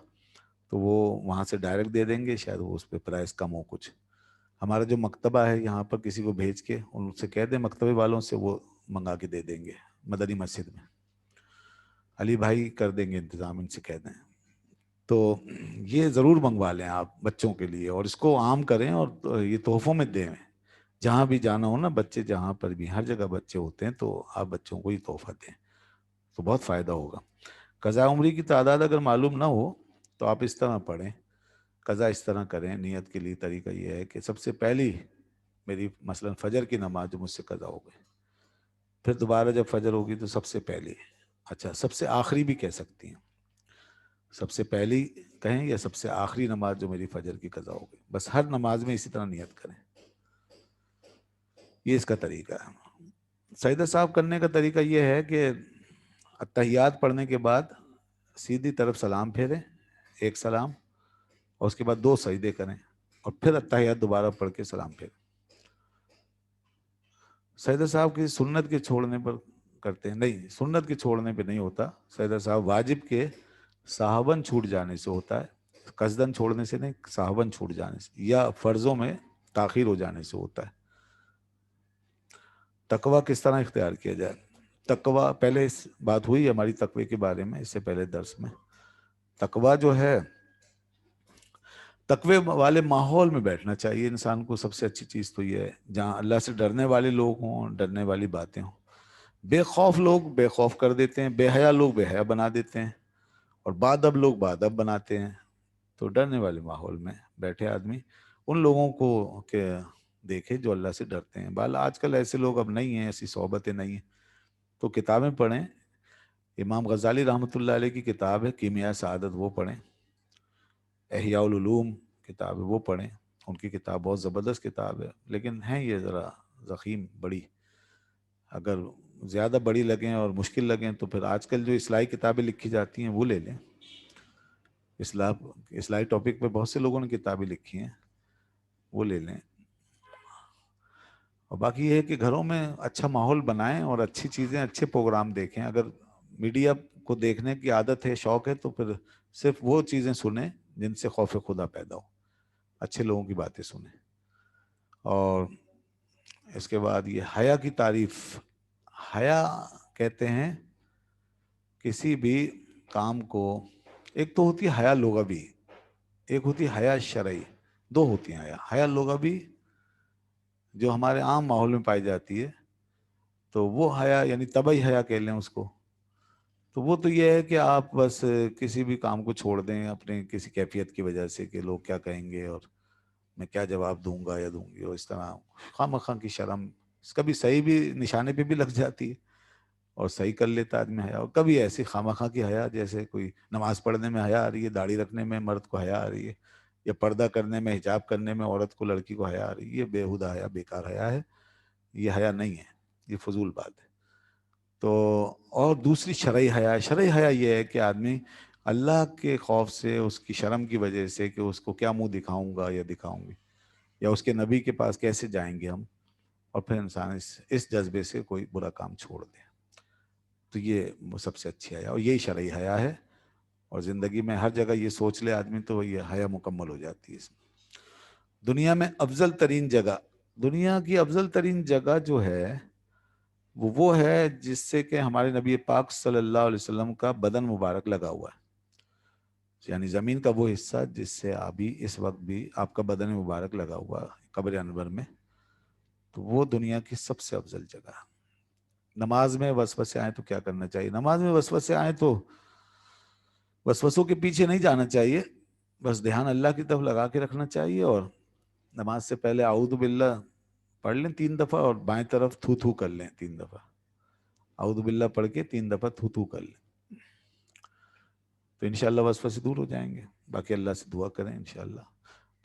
تو وہ وہاں سے ڈائریکٹ دے دیں گے، شاید وہ اس پہ پرائس کم ہو کچھ۔ ہمارا جو مکتبہ ہے یہاں پر، کسی کو بھیج کے ان سے کہہ دیں، مکتبے والوں سے، وہ منگا کے دے دیں گے، مدنی مسجد میں علی بھائی کر دیں گے انتظام، ان سے کہہ دیں۔ تو یہ ضرور منگوا لیں آپ بچوں کے لیے، اور اس کو عام کریں، اور یہ تحفوں میں دیں، جہاں بھی جانا ہو نا، بچے جہاں پر بھی، ہر جگہ بچے ہوتے ہیں، تو آپ بچوں کو یہ تحفہ دیں تو بہت فائدہ ہوگا۔ قضا عمری کی تعداد اگر معلوم نہ ہو تو آپ اس طرح پڑھیں، قضا اس طرح کریں نیت کے لیے. طریقہ یہ ہے کہ سب سے پہلی میری مثلا فجر کی نماز جو مجھ سے قضا ہو گئی، پھر دوبارہ جب فجر ہوگی تو سب سے پہلی، اچھا سب سے آخری بھی کہہ سکتی ہیں، سب سے پہلی کہیں یا سب سے آخری نماز جو میری فجر کی قضا ہو گئی، بس ہر نماز میں اسی طرح نیت کریں. یہ اس کا طریقہ ہے. سجدہ صاحب کرنے کا طریقہ یہ ہے کہ اتحیات پڑھنے کے بعد سیدھی طرف سلام پھیریں، ایک سلام، اور اس کے بعد 2 سجدے کریں، اور پھر اتحیات دوبارہ پڑھ کے سلام پھیریں. سجدہ صاحب کی سنت کے چھوڑنے پر کرتے ہیں، نہیں سنت کے چھوڑنے پہ نہیں ہوتا. سجدہ صاحب واجب کے صحابن چھوٹ جانے سے ہوتا ہے، قصدن چھوڑنے سے نہیں، صحابن چھوٹ جانے سے یا فرضوں میں تاخیر ہو جانے سے ہوتا ہے. تقوی کس طرح اختیار کیا جائے؟ تقوی پہلے اس بات ہوئی ہماری تقوی کے بارے میں اس سے پہلے درس میں. تقوی جو ہے، تقوی والے ماحول میں بیٹھنا چاہیے انسان کو. سب سے اچھی چیز تو یہ ہے جہاں اللہ سے ڈرنے والے لوگ ہوں، ڈرنے والی باتیں ہوں. بے خوف لوگ بے خوف کر دیتے ہیں، بے حیا لوگ بے حیا بنا دیتے ہیں، اور بادب لوگ بادب بناتے ہیں. تو ڈرنے والے ماحول میں بیٹھے آدمی ان لوگوں کو کہ دیکھے جو اللہ سے ڈرتے ہیں. بال آج کل ایسے لوگ اب نہیں ہیں، ایسی صحبتیں نہیں ہیں. تو کتابیں پڑھیں. امام غزالی رحمۃ اللہ علیہ کی کتاب ہے کیمیائے سعادت، وہ پڑھیں. احیاء العلوم کتاب ہے، وہ پڑھیں. ان کی کتاب بہت زبردست کتاب ہے، لیکن ہیں یہ ذرا ضخیم بڑی. اگر زیادہ بڑی لگیں اور مشکل لگیں تو پھر آج کل جو اصلاحی کتابیں لکھی جاتی ہیں وہ لے لیں. اصلاحی ٹاپک پہ بہت سے لوگوں نے کتابیں لکھی ہیں، وہ لے لیں. اور باقی یہ ہے کہ گھروں میں اچھا ماحول بنائیں اور اچھی چیزیں، اچھے پروگرام دیکھیں. اگر میڈیا کو دیکھنے کی عادت ہے، شوق ہے، تو پھر صرف وہ چیزیں سنیں جن سے خوف خدا پیدا ہو. اچھے لوگوں کی باتیں سنیں. اور اس کے بعد یہ حیا کی تعریف. حیا کہتے ہیں کسی بھی کام کو، ایک تو ہوتی ہے حیا لغوی، ایک ہوتی ہے حیا شرعی. 2 ہوتی ہیں حیا. حیا لغوی جو ہمارے عام ماحول میں پائی جاتی ہے، تو وہ حیا یعنی طبعی حیا کہہ لیں اس کو. تو وہ تو یہ ہے کہ آپ بس کسی بھی کام کو چھوڑ دیں اپنے کسی کیفیت کی وجہ سے کہ لوگ کیا کہیں گے اور میں کیا جواب دوں گا یا دوں گی، اور اس طرح خواہ مخواہ کی شرم. اس کا بھی صحیح بھی نشانے پہ بھی لگ جاتی ہے اور صحیح کر لیتا آدمی حیا. اور کبھی ایسی خواہ مخواہ کی حیا، جیسے کوئی نماز پڑھنے میں حیا آ رہی ہے، داڑھی رکھنے میں مرد کو حیا آ رہی ہے، یا پردہ کرنے میں، حجاب کرنے میں عورت کو، لڑکی کو حیا آ رہی ہے. یہ بےہودہ حیا، بیکار حیا ہے. یہ حیا نہیں ہے، یہ فضول بات ہے. تو اور دوسری شرعی حیا. شرعی حیا یہ ہے کہ آدمی اللہ کے خوف سے، اس کی شرم کی وجہ سے کہ اس کو کیا منہ دکھاؤں گا یا دکھاؤں گی، یا اس کے نبی کے پاس کیسے جائیں گے ہم، اور پھر انسان اس جذبے سے کوئی برا کام چھوڑ دے. تو یہ سب سے اچھی حیا، اور یہی شرعی حیا ہے. اور زندگی میں ہر جگہ یہ سوچ لے آدمی تو یہ حیا مکمل ہو جاتی ہے اس میں. دنیا میں افضل ترین جگہ، دنیا کی افضل ترین جگہ جو ہے وہ ہے جس سے کہ ہمارے نبی پاک صلی اللہ علیہ وسلم کا بدن مبارک لگا ہوا ہے. یعنی زمین کا وہ حصہ جس سے ابھی اس وقت بھی آپ کا بدن مبارک لگا ہوا ہے قبر انور میں، تو وہ دنیا کی سب سے افضل جگہ ہے. نماز میں وسوسے آئیں تو کیا کرنا چاہیے؟ نماز میں وسوسے آئیں تو وسوسوں کے پیچھے نہیں جانا چاہیے، بس دھیان اللہ کی طرف لگا کے رکھنا چاہیے. اور نماز سے پہلے اعوذ باللہ پڑھ لیں 3 دفعہ، اور بائیں طرف تھو تھو کر لیں 3 دفعہ. اعوذ باللہ پڑھ کے 3 دفعہ تھو تھو کر لیں، تو انشاءاللہ وسوسے دور ہو جائیں گے. باقی اللہ سے دعا کریں انشاءاللہ.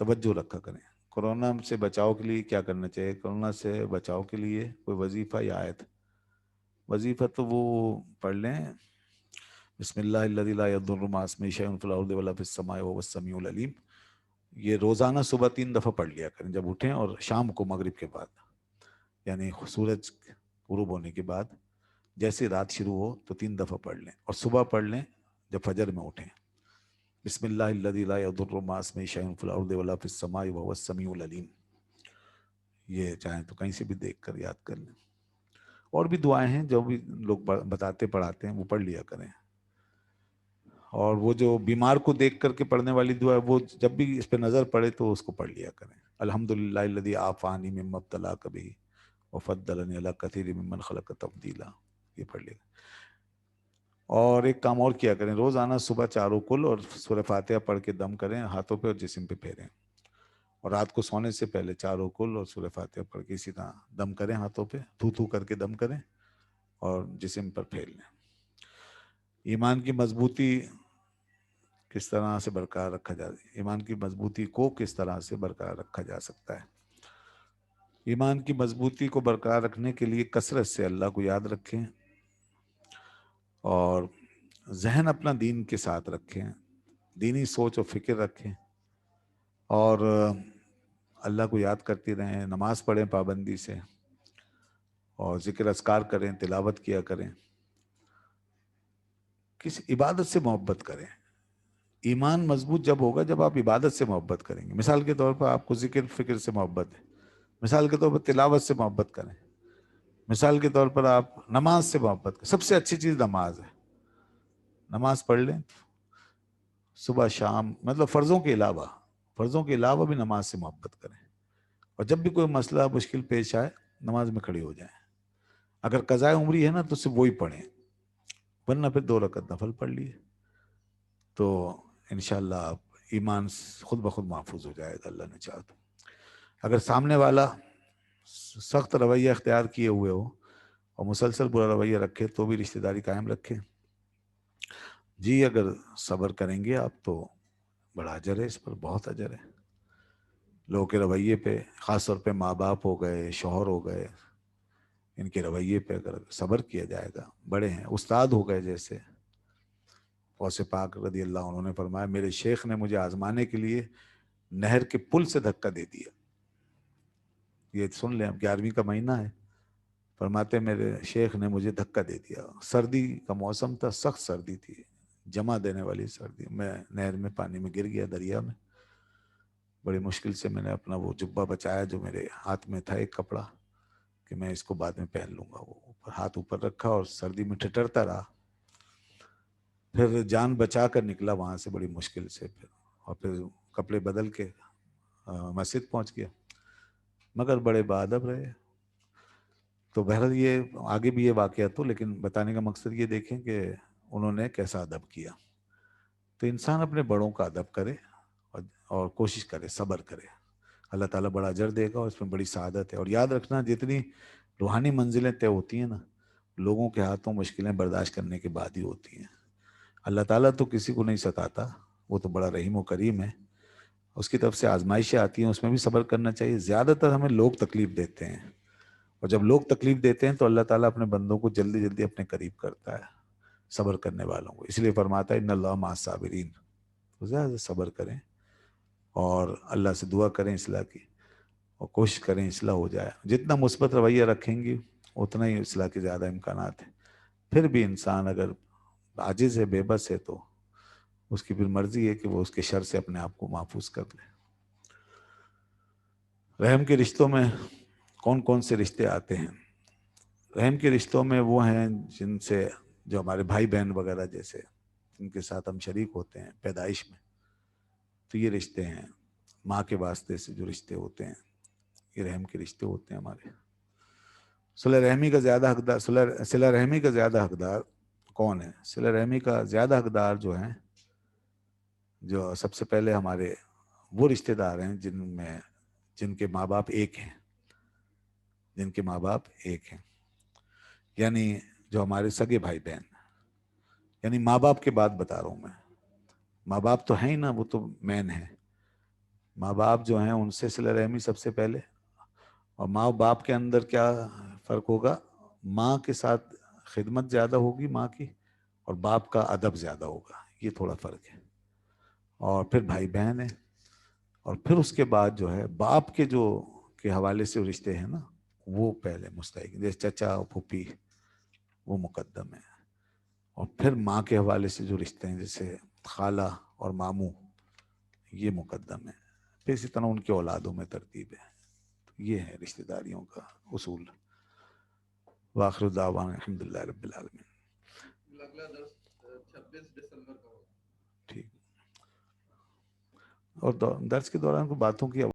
توجہ رکھا کریں. کورونا سے بچاؤ کے لیے کیا کرنا چاہیے؟ کورونا سے بچاؤ کے لیے کوئی وظیفہ یا آیت؟ وظیفہ تو وہ پڑھ لیں، بسم اللہ الذی لا یضر مع اسمہ شیء فی الارض ولا فی السماء وهو السمیع العلیم. یہ روزانہ صبح 3 دفعہ پڑھ لیا کریں جب اٹھیں، اور شام کو مغرب کے بعد، یعنی سورج غروب ہونے کے بعد جیسے رات شروع ہو تو 3 دفعہ پڑھ لیں، اور صبح پڑھ لیں جب فجر میں اٹھیں. بسم اللہ الذی لا یضر مع اسمہ شیء فی الارض ولا فی السماء وهو السمیع العلیم. یہ چاہیں تو کہیں سے بھی دیکھ کر یاد کر لیں. اور بھی دعائیں ہیں جو بھی لوگ بتاتے پڑھاتے ہیں، وہ پڑھ لیا کریں. اور وہ جو بیمار کو دیکھ کر کے پڑھنے والی دعا ہے، وہ جب بھی اس پہ نظر پڑے تو اس کو پڑھ لیا کریں. الحمدللہ الذی عافانی مما ابتلاک بہ وفضلنی علی کثیر ممن خلق تفضیلا. یہ پڑھ لیا. اور ایک کام اور کیا کریں، روزانہ صبح 4 کل اور سورہ فاتحہ پڑھ کے دم کریں ہاتھوں پہ اور جسم پہ پھیریں، اور رات کو سونے سے پہلے 4 کل اور سورہ فاتحہ پڑھ کے اسی طرح دم کریں ہاتھوں پہ، تھو تھو کر کے دم کریں اور جسم پر پھیر لیں۔ ایمان کی مضبوطی کس طرح سے برقرار رکھا جا ایمان کی مضبوطی کو کس طرح سے برقرار رکھا جا سکتا ہے؟ ایمان کی مضبوطی کو برقرار رکھنے کے لیے کثرت سے اللہ کو یاد رکھیں اور ذہن اپنا دین کے ساتھ رکھیں، دینی سوچ و فکر رکھیں، اور اللہ کو یاد کرتے رہیں، نماز پڑھیں پابندی سے، اور ذکر اذکار کریں، تلاوت کیا کریں، کسی عبادت سے محبت کریں۔ ایمان مضبوط جب ہوگا جب آپ عبادت سے محبت کریں گے۔ مثال کے طور پر آپ کو ذکر فکر سے محبت ہے، مثال کے طور پر تلاوت سے محبت کریں، مثال کے طور پر آپ نماز سے محبت کریں۔ سب سے اچھی چیز نماز ہے، نماز پڑھ لیں صبح شام، مطلب فرضوں کے علاوہ بھی نماز سے محبت کریں، اور جب بھی کوئی مسئلہ مشکل پیش آئے نماز میں کھڑی ہو جائیں۔ اگر قضاء عمری ہے نا تو صرف وہی پڑھیں، ورنہ پھر 2 رکعت نفل پڑھ لیے، تو انشاءاللہ آپ ایمان خود بخود محفوظ ہو جائے گا اللہ نے چاہا تو۔ اگر سامنے والا سخت رویہ اختیار کیے ہوئے ہو اور مسلسل برا رویہ رکھے تو بھی رشتہ داری قائم رکھیں جی۔ اگر صبر کریں گے آپ تو بڑا اجر ہے، اس پر بہت اجر ہے۔ لوگوں کے رویے پہ، خاص طور پہ ماں باپ ہو گئے، شوہر ہو گئے، ان کے رویے پہ اگر صبر کیا جائے گا، بڑے ہیں استاد ہو گئے، جیسے غوث پاک رضی اللہ عنہ نے فرمایا میرے شیخ نے مجھے آزمانے کے لیے نہر کے پل سے دھکا دے دیا۔ یہ سن لیں، اب 11ویں کا مہینہ ہے، فرماتے میرے شیخ نے مجھے دھکا دے دیا، سردی کا موسم تھا، سخت سردی تھی، جمع دینے والی سردی، میں نہر میں پانی میں گر گیا، دریا میں۔ بڑی مشکل سے میں نے اپنا وہ جبہ بچایا جو میرے ہاتھ میں تھا، ایک کپڑا، کہ میں اس کو بعد میں پہن لوں گا، وہ ہاتھ اوپر رکھا اور سردی میں ٹھٹرتا رہا، پھر جان بچا کر نکلا وہاں سے بڑی مشکل سے، اور پھر کپڑے بدل کے مسجد پہنچ گیا، مگر بڑے باادب رہے۔ تو بہرحال یہ آگے بھی یہ واقعہ تو، لیکن بتانے کا مقصد یہ دیکھیں کہ انہوں نے کیسا ادب کیا۔ تو انسان اپنے بڑوں کا ادب کرے اور کوشش کرے، صبر کرے، اللہ تعالیٰ بڑا اجر دے گا، اور اس میں بڑی سعادت ہے۔ اور یاد رکھنا جتنی روحانی منزلیں طے ہوتی ہیں نا، لوگوں کے ہاتھوں مشکلیں برداشت کرنے کے بعد ہی ہوتی ہیں۔ اللہ تعالیٰ تو کسی کو نہیں ستاتا، وہ تو بڑا رحیم و کریم ہے، اس کی طرف سے آزمائشیں آتی ہیں، اس میں بھی صبر کرنا چاہیے۔ زیادہ تر ہمیں لوگ تکلیف دیتے ہیں، اور جب لوگ تکلیف دیتے ہیں تو اللہ تعالیٰ اپنے بندوں کو جلدی جلدی اپنے قریب کرتا ہے، صبر کرنے والوں کو، اس لیے فرماتا ہے ان اللہ مع الصابرین۔ تو زیادہ صبر کریں اور اللہ سے دعا کریں اصلاح کی، اور کوشش کریں اصلاح ہو جائے۔ جتنا مثبت رویہ رکھیں گی اتنا ہی اصلاح کے زیادہ امکانات ہیں۔ پھر بھی انسان اگر عاجز ہے، بے بس ہے، تو اس کی پھر مرضی ہے کہ وہ اس کے شر سے اپنے آپ کو محفوظ کر لے۔ رحم کے رشتوں میں کون کون سے رشتے آتے ہیں؟ رحم کے رشتوں میں وہ ہیں جن سے، جو ہمارے بھائی بہن وغیرہ جیسے، جن کے ساتھ ہم شریک ہوتے ہیں پیدائش میں، تو یہ رشتے ہیں۔ ماں کے واسطے سے جو رشتے ہوتے ہیں یہ رحم کے رشتے ہوتے ہیں ہمارے۔ صلہ رحمی کا زیادہ حقدار، صلہ رحمی کا زیادہ حقدار کون ہے؟ صلہ رحمی کا زیادہ حقدار جو ہیں، جو سب سے پہلے ہمارے وہ رشتہ دار ہیں جن کے ماں باپ ایک ہیں، جن کے ماں باپ ایک ہیں، یعنی جو ہمارے سگے بھائی بہن، یعنی ماں باپ کے بعد بتا رہا ہوں میں، ماں باپ تو ہیں ہی نا، وہ تو مین ہے۔ ماں باپ جو ہیں ان سے صلہ رحمی سب سے پہلے۔ اور ماں باپ کے اندر کیا فرق ہوگا؟ ماں کے ساتھ خدمت زیادہ ہوگی ماں کی، اور باپ کا ادب زیادہ ہوگا، یہ تھوڑا فرق ہے۔ اور پھر بھائی بہن ہیں، اور پھر اس کے بعد جو ہے باپ کے حوالے سے رشتے ہیں نا، وہ پہلے مستحق، جیسے چچا اور پھوپھی، وہ مقدم ہے۔ اور پھر ماں کے حوالے سے جو رشتے ہیں جیسے خالہ اور ماموں، یہ مقدم ہے۔ پھر اسی طرح ان کے اولادوں میں ترتیب ہے۔ یہ ہے رشتہ داریوں کا اصول۔ وآخر دعوانا الحمدللہ رب العالمین۔ اگلا درس 26 دسمبر کا ہوگا۔ ٹھیک، اور درس کے دوران کو باتوں کی